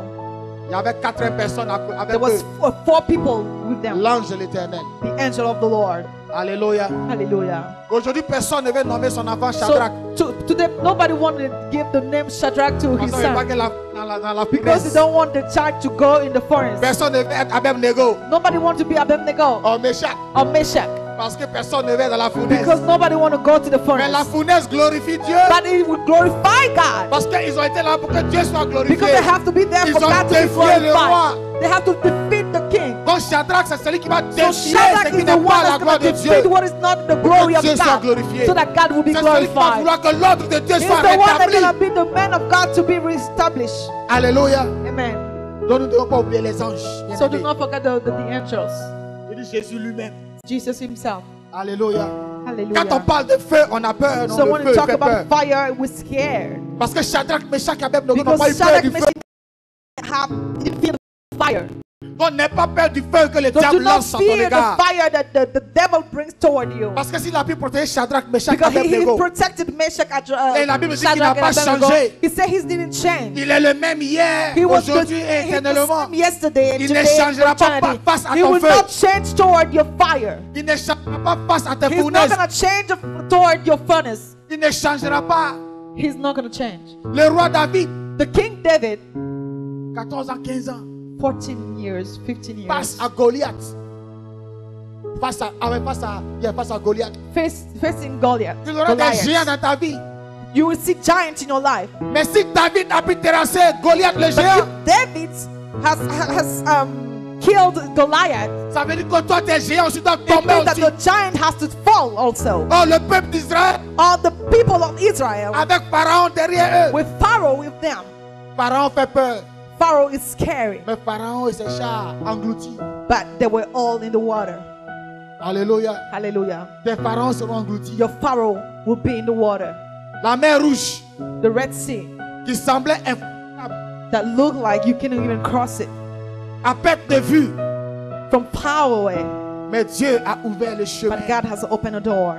il y avait 4 personnes avec there was eux. four people with them. L'ange de l'Éternel. The angel of the Lord. Alléluia. Hallelujah. Aujourd'hui, personne ne veut nommer son enfant Shadrach. So today, nobody wanted to give the name Shadrach to his Parce qu'il veut pas son que dans la because they fournaise. don't want the child to go in the forest. Personne ne veut être Abednego. Nobody wants to be Abednego Oh, Meshach. or Meshach Parce que personne ne veut être dans la fournaise. because nobody want to go to the Mais la forest. fournaise glorifie Dieu. But it will glorify God Parce qu'ils ont été là pour que Dieu soit glorifié. because they have to be there Ils for ont God to be défié le roi. glorified. They have to defeat the king. Donc Shadrach, c'est celui qui va So défier Shadrach ce qui is the n'est one pas la that's gloire going de to Dieu. defeat what is not the glory of Dieu soit God, glorifié. so that God will be C'est celui qui va glorified. vouloir que l'ordre de Dieu He's soit the one that's rétabli. going to be the man of God to be reestablished. Alléluia. Amen. Donc nous ne devons pas oublier les anges. So do bien-aimés. not forget the angels. Il dit Jésus lui-même. Jesus himself. Alléluia. Quand on Hallelujah. parle de feu, on a peur. Non, So le when feu we talk fait peur. about fire, we're scared. Parce que Shadrach, Meshach et Abednego n'ont Because pas eu peur Shadrach, du feu. Meshach have the fear of fire. Donc n'aie pas peur du feu que le So do diable not lance sur ton fear égard. the fire that the devil brings toward you. Parce que s'il a pu protéger Shadrach, Meshach et Because he Abednego, protected Meshach at Et la Bible dit qu'il n'a Shadrach pas and Abednego. changé. He said he didn't change. il est le même hier, He was the aujourd'hui et he was the éternellement. same yesterday and Il ne today and changera pas eternity. face à He ton will feu. not change toward your fire. Il ne changera pas face à tes He's not fournaises. going to change toward your furnace. Il ne changera pas. He's not going to change. Le roi David, The King David, 14 ans, 15 ans, 14 years, 15 years, face à Goliath. Face à Goliath. facing Goliath. Tu auras des géants Goliath. dans ta vie. You will see giants in your life. Mais si David a pu terrasser Goliath le But géant, if David has killed Goliath, ça veut dire que toi tes géants aussi doivent it tomber means that aussi. the giant has to fall also. Oh, le peuple d'Israël, All the people of Israel, avec Pharaon derrière eux. with Pharaoh with them. Pharaon fait peur. Pharaoh is scary, Mais Pharaon et ses chars engloutis. but they were all in the water. Alléluia. Hallelujah. Tes pharaons seront engloutis. Your Pharaoh will be in the water. La mer rouge, The Red Sea, qui semblait infranchissable, that looked like you couldn't even cross it à perte de vue. from far away. Mais Dieu a ouvert le chemin. But God has opened a door.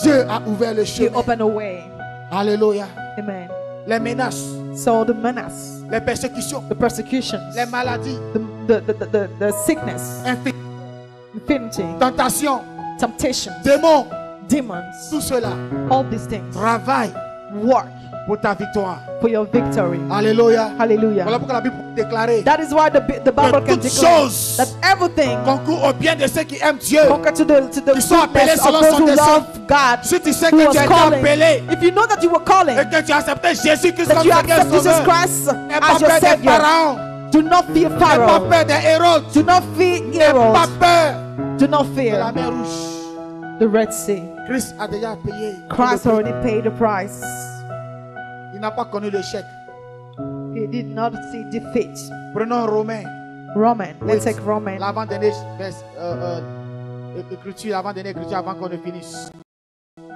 Dieu a ouvert le He chemin. opened a way. Alléluia. Amen. Les menaces, So the menace, les persécutions, the persecutions, les maladies, the sickness, infinity, tentations, temptations, démons, demons, tout cela all these things travaille work pour ta victoire. for your victory. Alléluia. Voilà Hallelujah. pourquoi la Bible peut déclarer That is why the Bible que can toutes declare choses that everything concourent au bien de ceux qui aiment Dieu. conquer to the Ils sont appelés goodness of selon those son who dessein. love God. Si tu sais Who que was tu as été calling. appelé If you know that you were calling, et que tu as accepté Jésus-Christ that comme you Seigneur accept Jesus Sauveur, Christ n'aie as pas your peur des Savior, pharaons, do not fear n'aie pas Pharaoh. peur des héros, Do not fear n'aie pas Herod. peur Do not de fear la mer rouge. the Red Sea. Christ a déjà payé. Christ le prix. already paid the price. Il n'a pas connu l'échec. He did not see defeat. Prenons Romains, Roman. Let's Oui. take Roman. l'avant-dernière écriture, l'avant-dernière écriture avant qu'on ne finisse.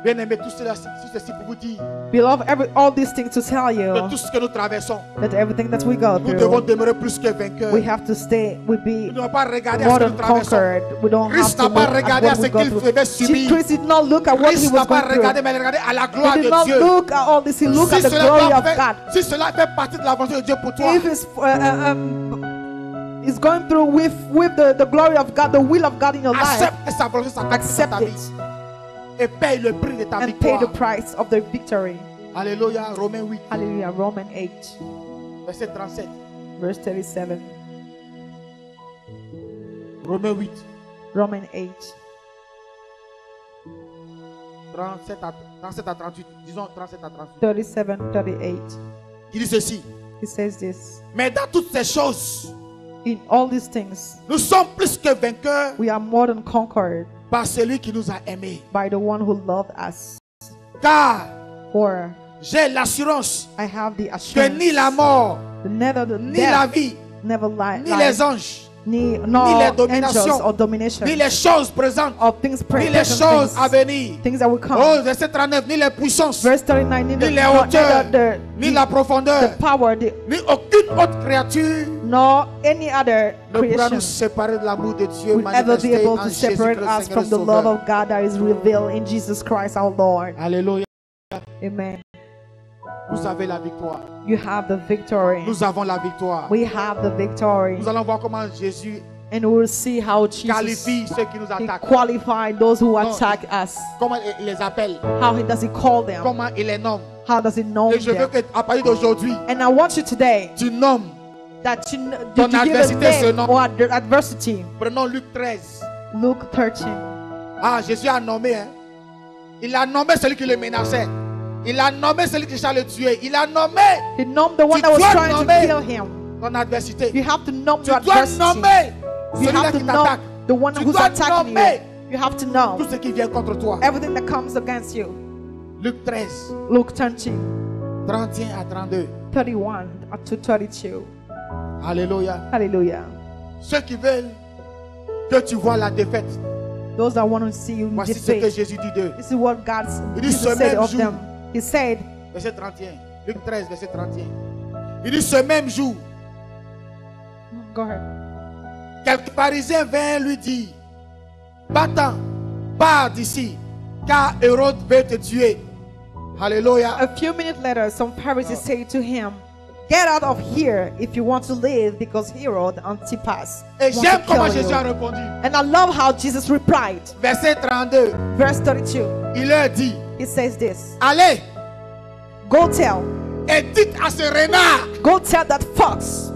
Bien aimé, tout ceci pour vous dire Beloved, all these things to tell que you tout ce que nous traversons, that everything that we go nous devons through, demeurer plus que vainqueurs. we have to stay, we Nous be ne devons pas regarder à more ce que than nous traversons. conquered. We don't have Christ to n'a look pas at regardé à what ce we go qu'il through. devait subir. Christ did not look at what he Christ was n'a pas going through. regardé, mais il a regardé à la gloire He de did not Dieu. look at all this. He looked at the glory of God. Si cela fait partie de la volonté de Dieu pour toi, If it's is going through with the glory of God, the will of God in your life, accepte que sa volonté s'accomplisse dans accept ta it vie. Et paye le prix de ta and pay the victoire. price of the victory. Alléluia. Romains 8, Hallelujah. Romans 8, verset 37. verse 37. Romains 8, Romans 8, 37 à 38. Disons 37 à 38. 37, 38. Il dit ceci. He says this. Mais dans toutes ces choses, In all these things, nous sommes plus que vainqueurs we are more than conquered par celui qui nous a aimés. by the one who loved us. Car For j'ai l'assurance I have the que assurance ni la mort, neither the ni la death, vie, never ni les anges, ni les angels dominations, or domination, ni les choses présentes, or things ni les choses à venir. things that will come. Oh, verset 39, ni les puissances, Verse 39, ni les hauteurs, ni la the profondeur, power, ni aucune autre créature nor any other ne pourra nous creation séparer de l'amour de Dieu will ever be manifesté able en to separate Jésus-Christ, us Seigneur from et the love Sauveur. of God that is revealed in Jesus Christ our Lord. Alléluia. Amen. Vous avez la victoire. You have the victory. Nous avons la victoire. We have the victory. Nous allons voir comment Jésus And we will see how Jesus qualifie ceux qui nous he attaquent. qualified those who Non, attack us. Comment il les appelle. How does he call them? Comment il les nomme. How does he know Et je veux them? qu'à partir d'aujourd'hui, And I want you today tu nommes. that you Ton give a adversité se name nomme. or adversity. Prenons Luc 13. Luke 13. Ah, Jésus a nommé. Hein. Il a nommé celui qui le menaçait. Il a nommé celui qui cherchait à le tuer. Il a nommé He named the one Tu that was dois trying to nommer kill him. ton adversité. You have to name Tu your dois adversity. nommer You celui-là have to qui know t'attaque. the one Tu who's dois attacking nommer you. You have to know tout ce qui vient contre toi. everything that comes against you. Luc 13, Luke 13, 31 à 32. 31 to 32. Alléluia. Hallelujah. Ceux qui veulent que tu vois la défaite, Those that want to see you in voici ce que defeat. Jésus dit d'eux. This is what God Il dit, Jesus ce said même of jour. them. He said, Verset 31. Luc 13, verset 31. Il dit ce même jour, go ahead. quelques pharisiens vinrent lui dire, va-t'en, pars d'ici, car Hérode veut te tuer. Alléluia. A few minutes later, some Pharisees said to him, get out of here if you want to live, because Herod Antipas Et wants j'aime to comment kill Jésus you. a répondu. And I love how Jesus replied. Verset 32. Verse 32. Il leur dit, He says this. allez Go tell. et dites à ce renard. Go tell that fox.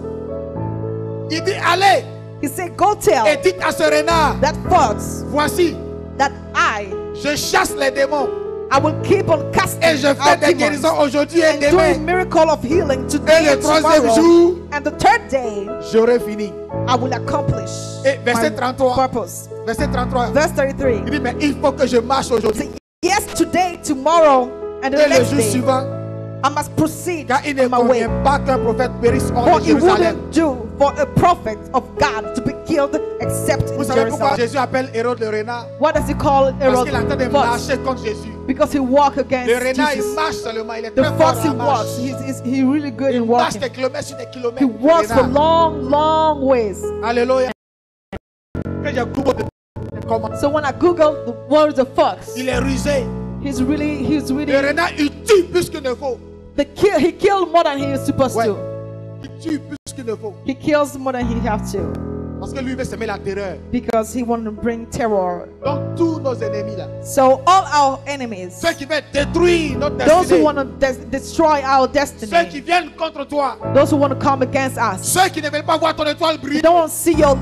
Il dit, allez He said, go tell et dites à ce renard. that fox Voici, that je chasse les démons I will keep on casting et je fais out des demons guérisons aujourd'hui et and doing demain. miracle of healing Et today le and troisième tomorrow. jour, And the third day, j'aurai fini. I will accomplish Et verset my 33. purpose. Verset 33. Verse 33. Il dit, mais il faut que je marche aujourd'hui. Say, yes, today, tomorrow, and the Et le next jour day, suivant, I must proceed car il ne on my way. convient pas qu'un prophète périsse hors For de it Jérusalem. wouldn't do for a prophet of God to be killed except Vous in savez pourquoi Jerusalem. Jésus appelle Hérode le renard? What does he call Parce Herod? qu'il est en train de Fox? marcher contre Jésus. Because he walked against Le renard, il Jesus. marche seulement. Il est The très fort fox à he la marche. walks. He's really good Il in marche walking. des kilomètres sur des kilomètres. He le walks for renard. long ways. Alléluia. Quand j'ai Google comment So when I Google the word of fox, il est rusé. he's really Le renard, il tue plus qu'il ne faut. he killed more than he is supposed Ouais. to. Il tue plus qu'il ne faut. He kills more than he has to Parce que lui veut semer la terreur. because he wants to bring terror. Donc tous nos ennemis là, So all our enemies, ceux qui veulent détruire notre those who destinée, want to destroy our ceux qui destiny, viennent contre toi, those who want to come against us, ceux qui ne veulent pas voir ton étoile you briller, don't want to see your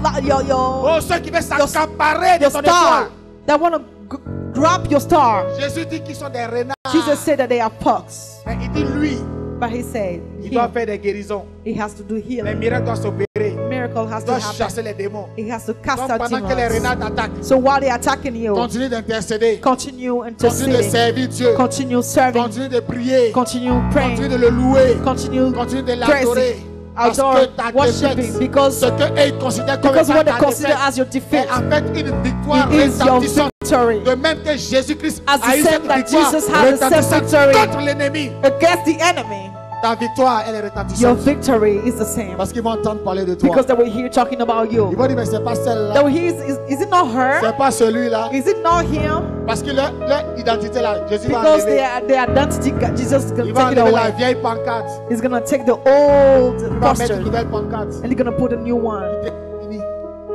oh ceux qui veulent s'accaparer de your ton star, étoile. that want to grab your star. Jésus dit qu'ils sont des renards. Jesus said that they are fox, Mais il dit lui, but he said il doit he faire des guérisons. has to do Les healing. miracles doivent s'opérer. Miracle has Il to doit happen. chasser les démons. He has to cast Donc out pendant que les demons. renards t'attaquent, So while they're attacking you, continue d'intercéder. continue Continue de interceding, servir Dieu. continue serving, Continue de prier. continue Continue praying, de le louer. continue Continue de l'adorer. praising, Parce adore, que ta worshiping, défaite, because ce qu'eux considèrent comme what étant they ta consider défaite, as your defeat, est en fait une victoire it is your retentissante. victory De même que Jésus-Christ As the a eu same cette that victoire Jesus had the same retentissante victory. contre l'ennemi. against the enemy. Ta victoire, elle est Your retentissante. victory is the same Parce qu'ils vont entendre parler de toi. because they will hear talking about Ils you. vont dire, mais c'est pas celle-là. Though is it not her? C'est pas celui-là. Is it not him? Parce que leur identité là, Jésus va Because enlever. their identity, Jesus is Il gonna va take it enlever la away. vieille pancarte. He's gonna take the old Il va mettre posture une nouvelle pancarte. and he's gonna put a new one, C'est fini.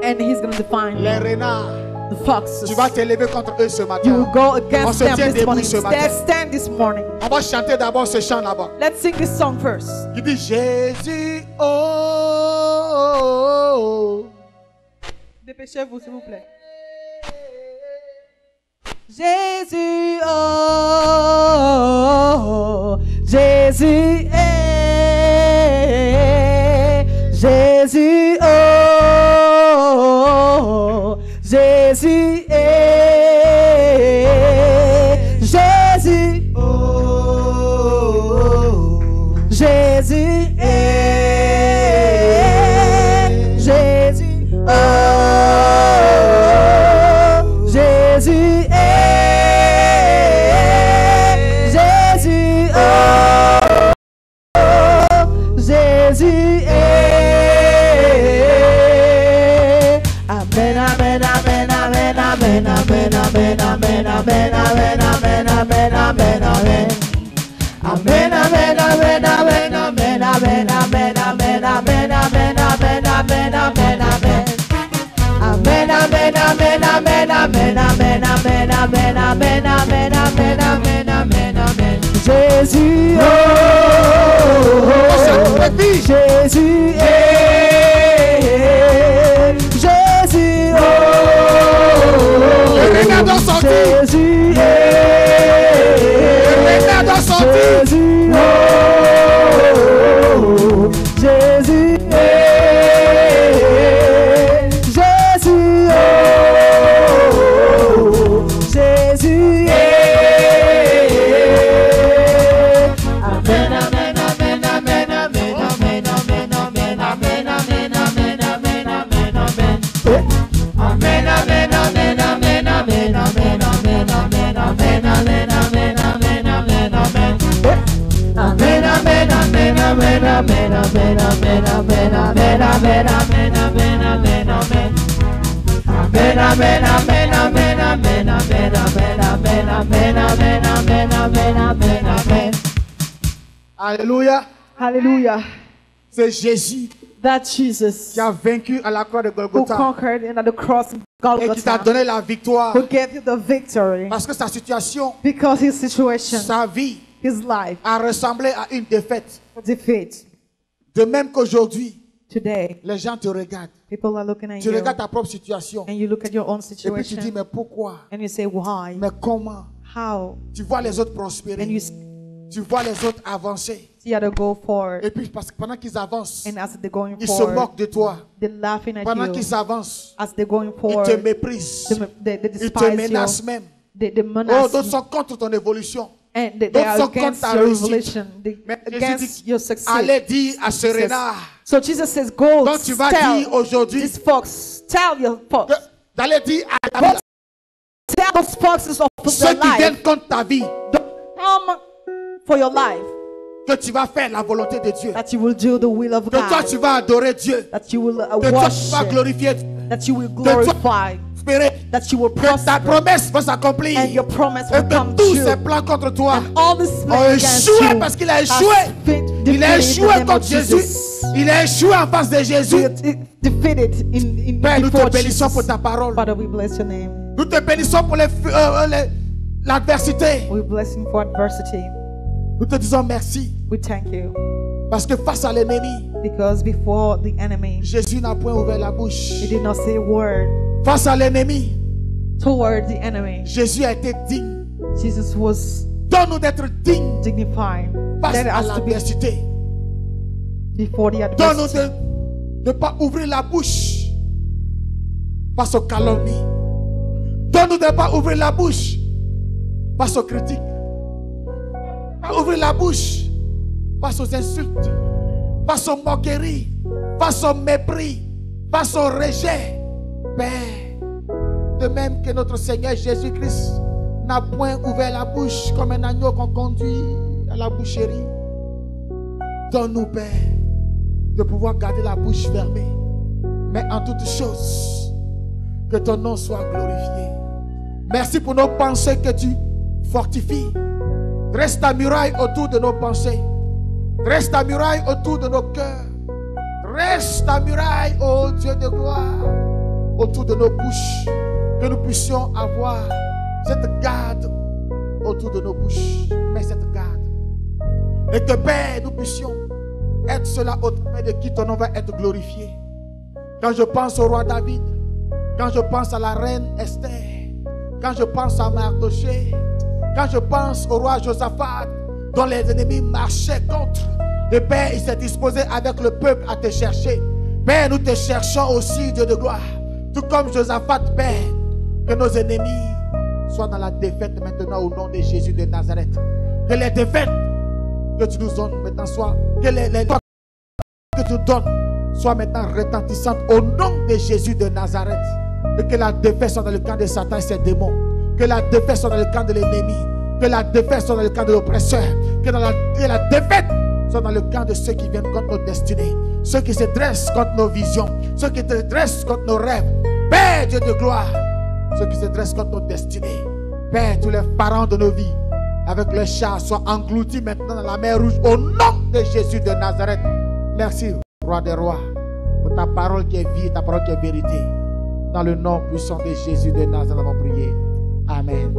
and he's gonna define Les renards, the foxes. tu vas t'élever contre eux ce You matin. will go On against se them tient this debout morning. ce matin. Stand this morning. On va chanter d'abord ce chant là-bas. Let's sing this song first. Il dit Jésus, oh, oh, oh. Dépêchez-vous, s'il vous plaît. Jésus, oh, Jésus est, Jésus, oh, Jésus est, Jésus, oh, Jésus est, Jésus, oh, Jésus est, Jésus, oh, Jésus est. Amen, amen, amen, amen, amen, amen, amen, amen, amen, amen, amen, amen, amen, amen. Amen, amen, amen, amen, amen, amen, amen, amen, amen, amen, amen, amen, amen, amen. Amen, amen, amen, amen, amen, amen, amen, amen, amen, amen, amen, amen, amen, amen. Jésus, oh, Jésus est, Jésus, oh, Jésus est, Jésus, oh, Jésus est, Jésus, oh, Jésus est. Amen, amen, amen, amen, amen, amen, amen, amen, amen, amen, amen, amen, amen, amen. Amen, amen, amen, amen, amen, amen, amen, amen, amen, amen, amen, amen, amen, amen. Amen, amen, amen, amen, amen, amen, amen, amen, amen, amen, amen, amen, amen, amen. Amen, amen, amen, amen, amen, amen, amen, amen, amen, amen, amen, amen, amen, amen. Alléluia. Hallelujah. C'est Jésus That Jesus qui a vaincu à la croix de who Golgotha conquered in the cross of et qui t'a Golgotha, donné la victoire. who gave you the victory, Parce que sa situation, because his situation, sa vie his life, a ressemblé à une défaite. defeat. De même qu'aujourd'hui, Today, les gens te regardent. people are looking at Tu you regardes ta propre situation. and you look at your own Et puis tu dis, situation mais pourquoi? and you say, why? Mais comment? How? Tu vois les autres And prospérer. you Tu vois les autres avancer. see how to go forward. Et puis parce que pendant qu'ils avancent, And as they're going ils se forward, moquent de toi. they're laughing at Pendant you. qu'ils avancent, As they're going ils forward, te méprisent. they Ils te despise menacent you. même. They Oh, menace d'autres you. sont contre ton évolution. And they D'autres are sont against contre ta your réussite. revelation, Mais Jésus against dit, your success. allez dire à ce Jesus. renard So Jesus says, go dont tu vas tell dire aujourd'hui, these fox, tell your fox, d'aller dire à tell those foxes of ceux their qui viennent life, contre ta vie come for your life, que tu vas faire la volonté de Dieu. that you will do the will of Que toi God, tu vas adorer Dieu. that you will Que toi tu vas worship, glorifier Dieu. that you will Que toi glorify, espérer that you will que ta prosper, promesse va s'accomplir. and your promise Et will que come tous ces true. plans contre toi And all this ont plan against échoué you parce qu'il a has échoué. been Il a defeated in échoué the name contre of Jésus. Jesus. Il a échoué en face de Jésus. Defeated in Père, nous te before bénissons Jesus. pour ta parole. Father, we bless your name. Nous te bénissons pour l'adversité. We bless him for adversity. Nous te disons merci. We thank you Parce que face à l'ennemi, because before the enemy, Jésus n'a point ouvert la bouche. he did not say a word. Face à l'ennemi, Toward the enemy, Jésus a été digne. Jesus was Donne-nous d'être dignes dignified. face Let à us to be l'adversité. before the Donne-nous adversity. de ne pas ouvrir la bouche face aux calomnies. Donne-nous de ne pas ouvrir la bouche face aux critiques. Pas ouvrir la bouche face aux insultes, face aux moqueries, face au mépris, face au rejet. Père, de même que notre Seigneur Jésus-Christ n'a point ouvert la bouche comme un agneau qu'on conduit à la boucherie. Donne-nous, Père, de pouvoir garder la bouche fermée. Mais en toutes choses, que ton nom soit glorifié. Merci pour nos pensées que tu fortifies. Reste ta muraille autour de nos pensées. Reste ta muraille autour de nos cœurs. Reste ta muraille, ô Dieu de gloire, autour de nos bouches. Que nous puissions avoir cette garde autour de nos bouches. Mais cette garde. Et que, Père, nous puissions être cela au travers de qui ton nom va être glorifié. Quand je pense au roi David, quand je pense à la reine Esther, Quand je pense à Mardoché, quand je pense au roi Josaphat, dont les ennemis marchaient contre, le Père, il s'est disposé avec le peuple à te chercher. Père, nous te cherchons aussi, Dieu de gloire. Tout comme Josaphat, Père, que nos ennemis soient dans la défaite maintenant au nom de Jésus de Nazareth. Que les défaites que tu nous donnes maintenant soient, que les que tu donnes soient maintenant retentissantes au nom de Jésus de Nazareth. Et que la défaite soit dans le camp de Satan et ses démons. Que la défaite soit dans le camp de l'ennemi. Que la défaite soit dans le camp de l'oppresseur. Que la défaite soit dans le camp de ceux qui viennent contre nos destinées. Ceux qui se dressent contre nos visions. Ceux qui se dressent contre nos rêves. Père Dieu de gloire. Ceux qui se dressent contre nos destinées. Père, tous les parents de nos vies, avec le char, soient engloutis maintenant dans la mer rouge. Au nom de Jésus de Nazareth. Merci, roi des rois, pour ta parole qui est vie, ta parole qui est vérité. Dans le nom puissant de Jésus de Nazareth, nous avons prié. Amen.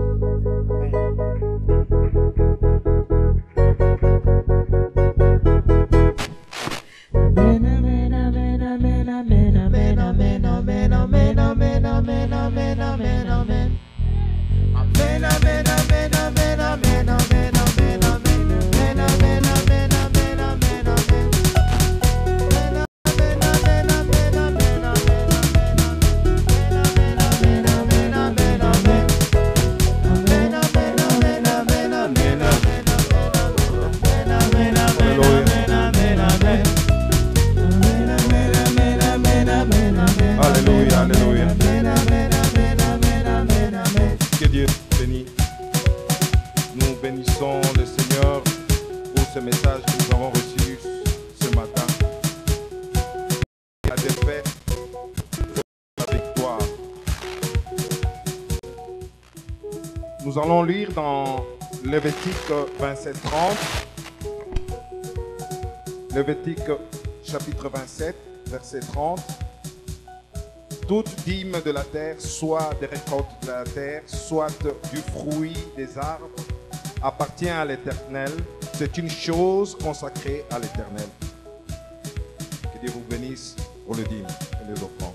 Que Dieu bénisse. Nous bénissons le Seigneur pour ce message que nous avons reçu ce matin. La défaite, la victoire. Nous allons lire dans Lévitique 27-30. Lévitique chapitre 27, verset 30. Toute dîme de la terre, soit des récoltes de la terre, soit du fruit des arbres, appartient à l'Éternel. C'est une chose consacrée à l'Éternel. Que Dieu vous bénisse pour le dîme et les offrandes.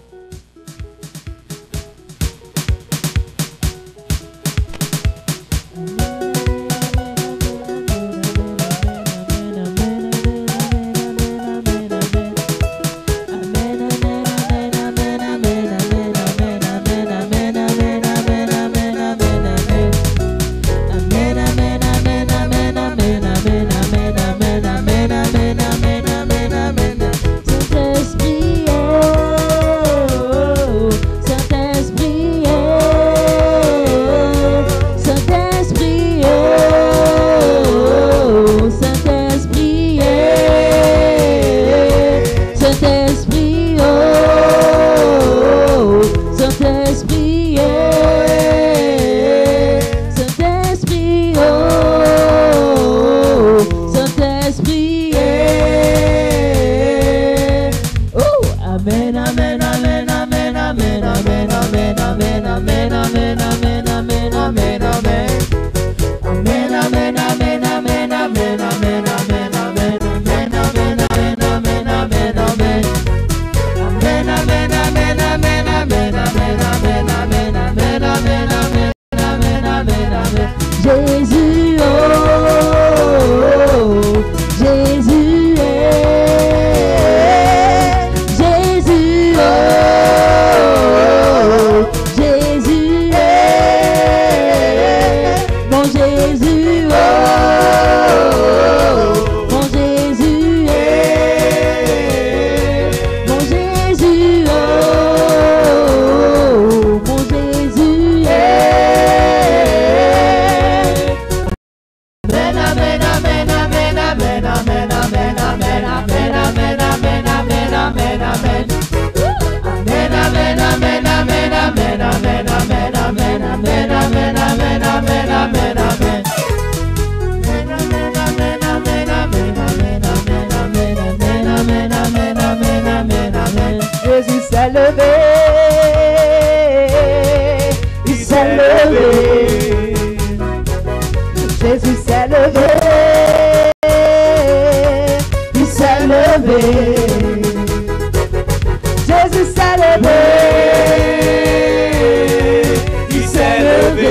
Il s'est levé.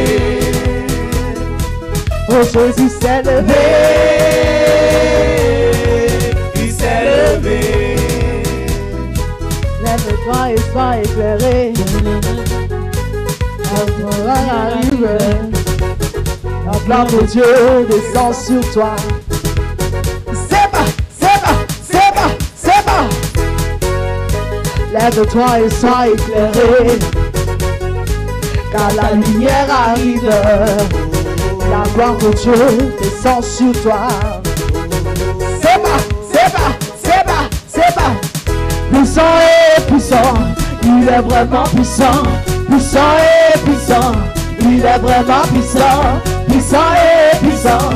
Jésus s'est levé. Il s'est levé. Lève-toi et sois éclairé. La gloire arrive. La gloire de Dieu descend sur toi. C'est bas, c'est bas, c'est bas, c'est bas. Lève-toi et sois éclairé. Car la lumière arrive. La gloire de Dieu descend sur toi. C'est bas, c'est bas, c'est bas, c'est bas. Puissant et puissant, il est vraiment puissant. Puissant et puissant, il est vraiment puissant. Puissant et puissant,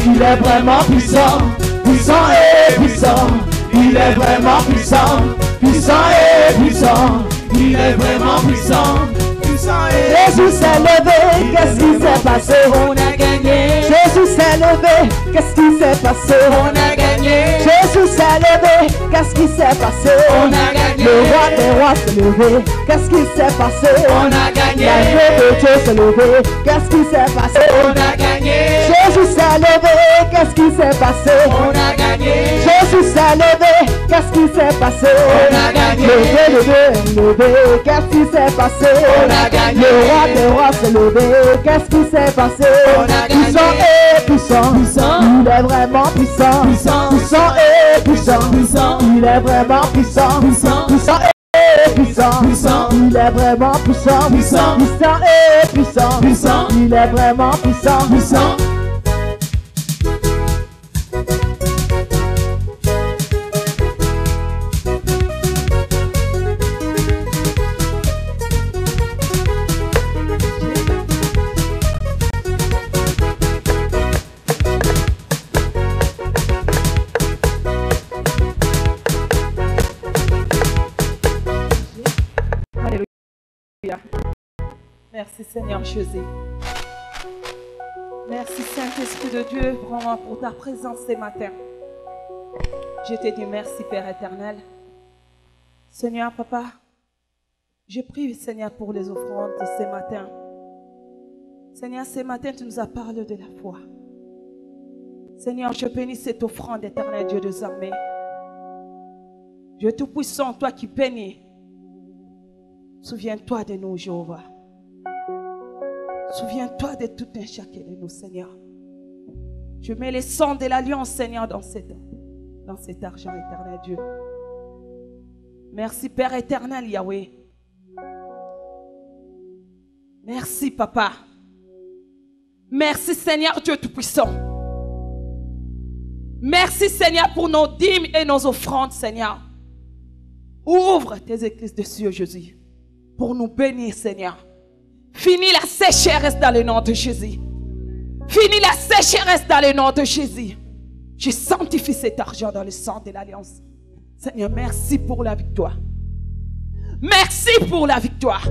il est vraiment puissant. Puissant et puissant, il est vraiment puissant. Puissant et puissant, il est vraiment puissant. Jésus s'est levé, qu'est-ce qui s'est passé? On a gagné. Jésus s'est levé, qu'est-ce qui s'est passé? On a gagné. Jésus s'est levé, qu'est-ce qui s'est passé? On a gagné. Le roi des rois s'est levé, qu'est-ce qui s'est passé? On a gagné. L'agneau de Dieu s'est levé, qu'est-ce qui s'est passé? On a gagné. Jésus s'est levé, qu'est-ce qui s'est passé? On a gagné. Jésus s'est levé, qu'est-ce qui s'est passé? On a gagné. Levé, qu'est-ce qui s'est passé? On a gagné. Le roi des rois s'est levé, qu'est-ce qui s'est passé? On a gagné. Puissant et puissant, Puissant. il est vraiment puissant. Puissant. Puissant et puissant, Puissant. il est vraiment puissant. Puissant. Puissant et puissant, Puissant. il est vraiment puissant. Puissant. Puissant et puissant, Puissant. il est vraiment puissant. Puissant. Merci Seigneur Jésus. Merci Saint-Esprit de Dieu vraiment pour ta présence ce matin. Je te dis merci Père éternel. Seigneur Papa, je prie Seigneur pour les offrandes de ce matin. Seigneur, ce matin tu nous as parlé de la foi. Seigneur, je bénis cette offrande éternelle Dieu des armées. Dieu tout-puissant, toi qui bénis. Souviens-toi de nous, Jéhovah. Souviens-toi de tout un chacun de nous, Seigneur. Je mets les sangs de l'alliance, Seigneur, dans cet argent éternel, Dieu. Merci, Père éternel, Yahweh. Merci, Papa. Merci, Seigneur, Dieu Tout-Puissant. Merci, Seigneur, pour nos dîmes et nos offrandes, Seigneur. Ouvre tes églises de cieux, Jésus, pour nous bénir, Seigneur. Finis la sécheresse dans le nom de Jésus. Finis la sécheresse dans le nom de Jésus. Je sanctifie cet argent dans le sang de l'alliance. Seigneur, merci pour la victoire. Merci pour la victoire.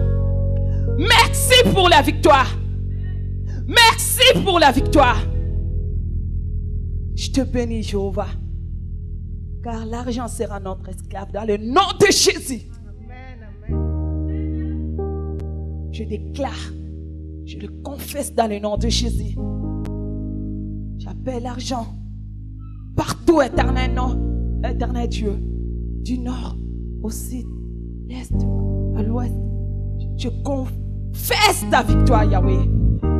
Merci pour la victoire. Merci pour la victoire. Je te bénis, Jéhovah. Car l'argent sera notre esclave dans le nom de Jésus. Je déclare, je le confesse dans le nom de Jésus. J'appelle l'argent partout, éternel nom, éternel Dieu, du nord au sud, l'est, à l'ouest. Je confesse ta victoire, Yahweh.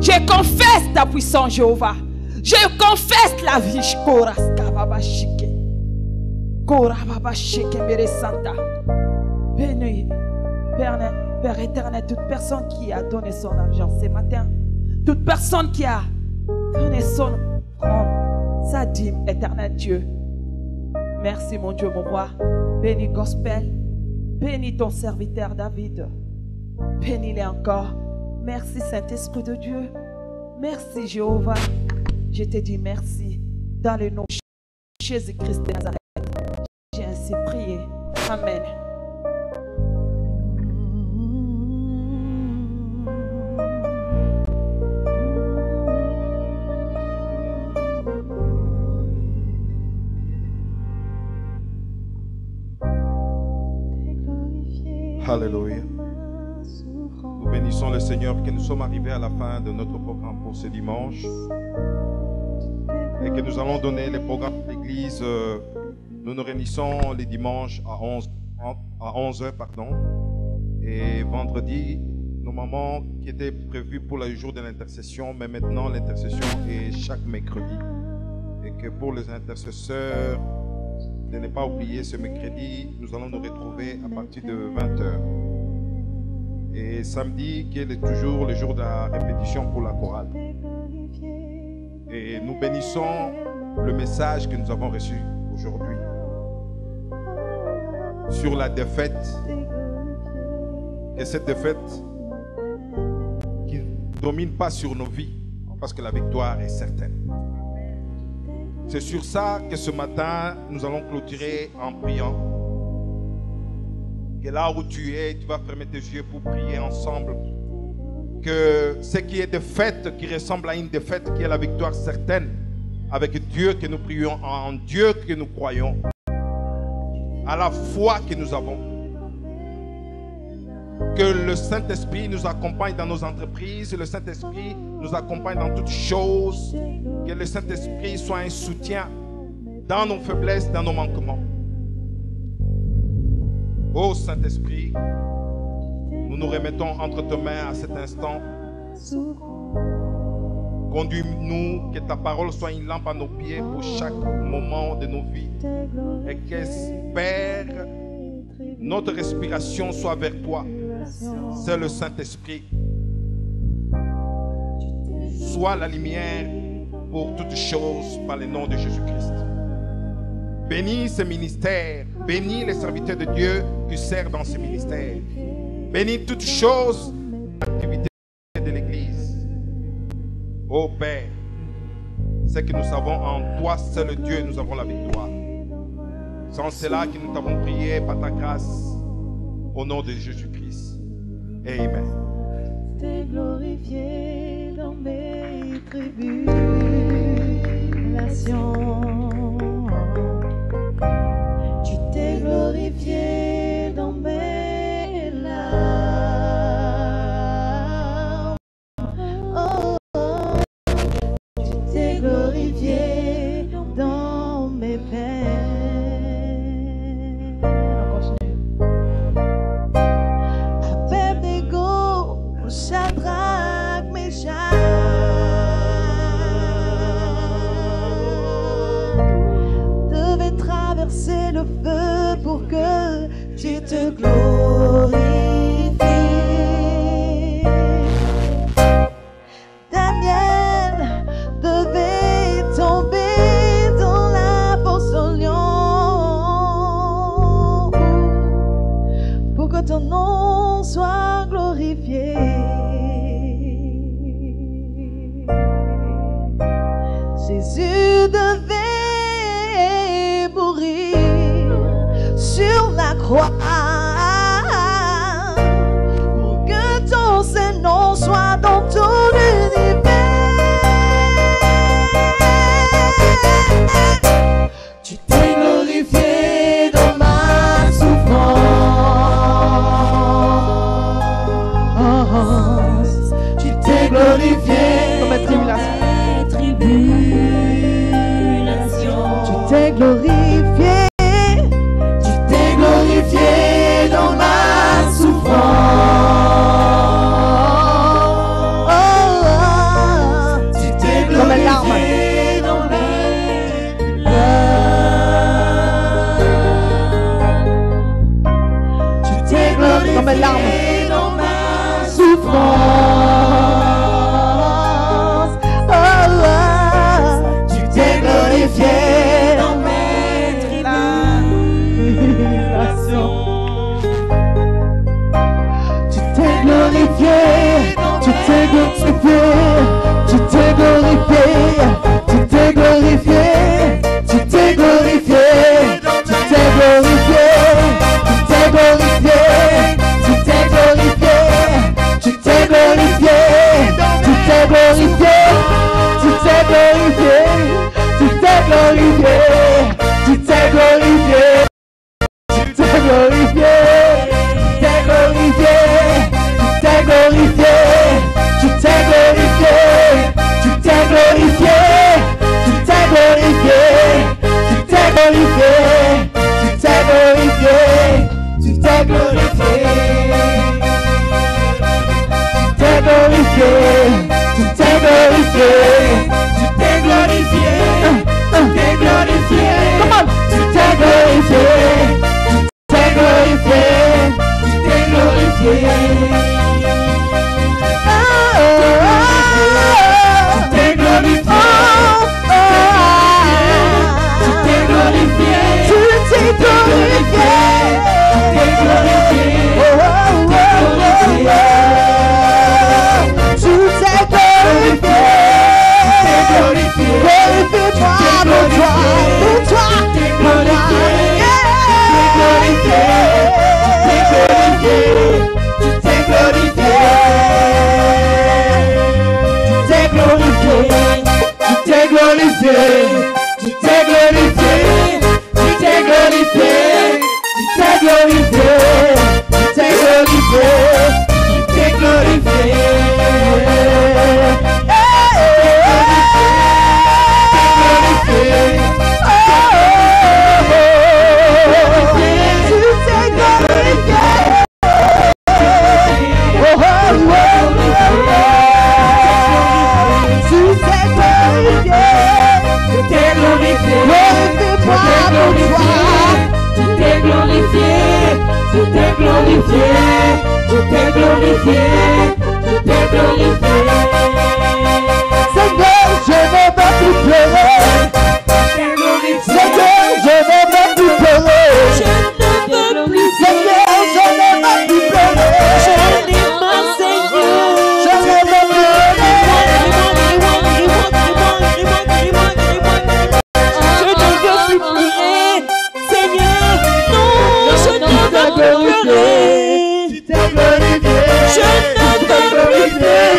Je confesse ta puissance, Jéhovah. Je confesse la vie. Béni, Père éternel, toute personne qui a donné son argent ce matin, toute personne qui a donné son offrande, sa dîme, éternel Dieu. Merci mon Dieu, mon roi. Bénis Gospel. Bénis ton serviteur David. Bénis-les encore. Merci Saint-Esprit de Dieu. Merci Jéhovah. Je te dis merci dans le nom de Jésus-Christ de Nazareth. J'ai ainsi prié. Amen. Alléluia. Nous bénissons le Seigneur que nous sommes arrivés à la fin de notre programme pour ce dimanche. et que nous allons donner les programmes de l'église. Nous nous réunissons les dimanches à 11h, et vendredi, nos moments qui étaient prévus pour le jour de l'intercession, mais maintenant l'intercession est chaque mercredi. Et que pour les intercesseurs, de ne pas oublier ce mercredi, nous allons nous retrouver à partir de 20h. Et samedi, qui est toujours le jour de la répétition pour la chorale. Et nous bénissons le message que nous avons reçu aujourd'hui sur la défaite. Et cette défaite qui ne domine pas sur nos vies, parce que la victoire est certaine. C'est sur ça que ce matin, nous allons clôturer en priant. Que là où tu es, tu vas fermer tes yeux pour prier ensemble. Que ce qui est défaite, qui ressemble à une défaite, qui est la victoire certaine, avec Dieu que nous prions, en Dieu que nous croyons, à la foi que nous avons. Que le Saint-Esprit nous accompagne dans nos entreprises, le Saint-Esprit nous accompagne dans toutes choses, que le Saint-Esprit soit un soutien dans nos faiblesses, dans nos manquements. Ô Saint-Esprit, nous nous remettons entre tes mains à cet instant. Conduis-nous, que ta parole soit une lampe à nos pieds pour chaque moment de nos vies. Et qu'espère notre respiration soit vers toi. C'est le Saint-Esprit. Sois la lumière pour toutes choses par le nom de Jésus-Christ. Bénis ce ministère. Bénis les serviteurs de Dieu qui servent dans ce ministère. Bénis toutes choses, l'activité de l'Église. Ô Père, c'est que nous savons en toi, seul Dieu, nous avons la victoire. Sans cela que nous t'avons prié par ta grâce, au nom de Jésus-Christ. Amen. T'es glorifié dans mes tribulations. Tu t'es glorifié dans mes larmes. Oh, tu t'es glorifié dans mes peines. Abednego, Shadrach, Meshach devaient traverser le feu pour que tu te glorifies. Daniel devait tomber dans la fosse au lion pour que ton nom soit glorifié. Jésus devait mourir sur la croix pour que ton Saint-Nom soit dans tout l'univers. Tu t'es glorifié dans ma souffrance. Tu t'es glorifié Dans ma tribulation. Tu t'es glorifié. Tu t'es glorifié glorifié. Tu t'es glorifié, tu t'es glorifié, Tu t'es glorifié. Tu t'es glorifié. comment tu t'es glorifié, tu t'es glorifié, Tu t'es glorifié. Tu t'es glorifié. Tu t'es glorifié. tu t'es glorifié, Tu t'es glorifié. tu t'es glorifié, glorifie-toi pour toi, pour toi, pour toi, Tu t'es glorifié. tu t'es glorifié, tu t'es glorifié, tu t'es glorifié, tu t'es glorifié, tu t'es glorifié, tu t'es glorifié. Tu t'es glorifié. Tu t'es glorifié. Tu t'es glorifié. Seigneur, je ne veux plus pleurer. Seigneur, je ne veux plus pleurer. Seigneur, je ne veux plus pleurer. Je ne veux plus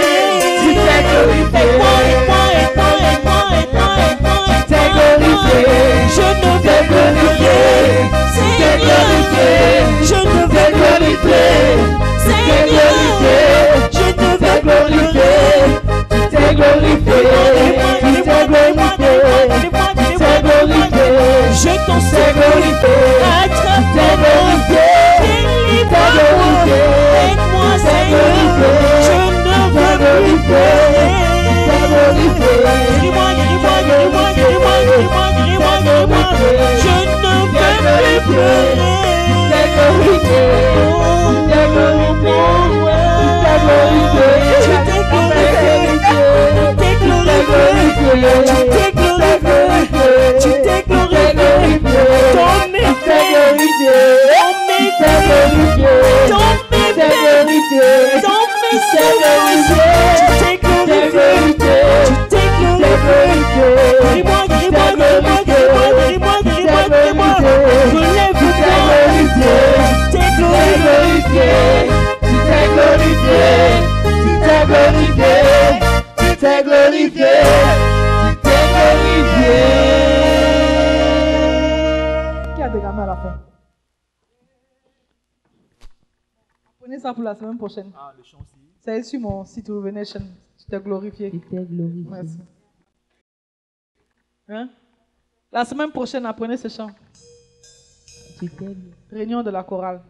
Je t'en sais glorifié, aide-moi Seigneur, je ne veux plus pleurer. Guéris-moi, guéris-moi, guéris-moi, guéris-moi, guéris-moi, guéris-moi, guéris-moi. Je ne veux plus pleurer. Tu t'es glorifié. Dans mes faits, dans mes faits, dans mes faits, dans mes services, tu t'es glorifié. Tu t'es glorifié. Guéris-moi, guéris-moi, guéris-moi, guéris-moi, guéris-moi, guéris-moi, guéris-moi. Relève-toi. Tu t'es glorifié. Tu t'es glorifié, tu t'es glorifié, tu t'es glorifié, tu t'es glorifié. Qui a dégamé à la fin? Prenez ça pour la semaine prochaine. Ah, le chant aussi. C'est sur mon site Revenation. Tu t'es glorifié. Tu t'es glorifié. Merci. Hein? La semaine prochaine, apprenez ce chant. Tu t'es Réunion de la chorale.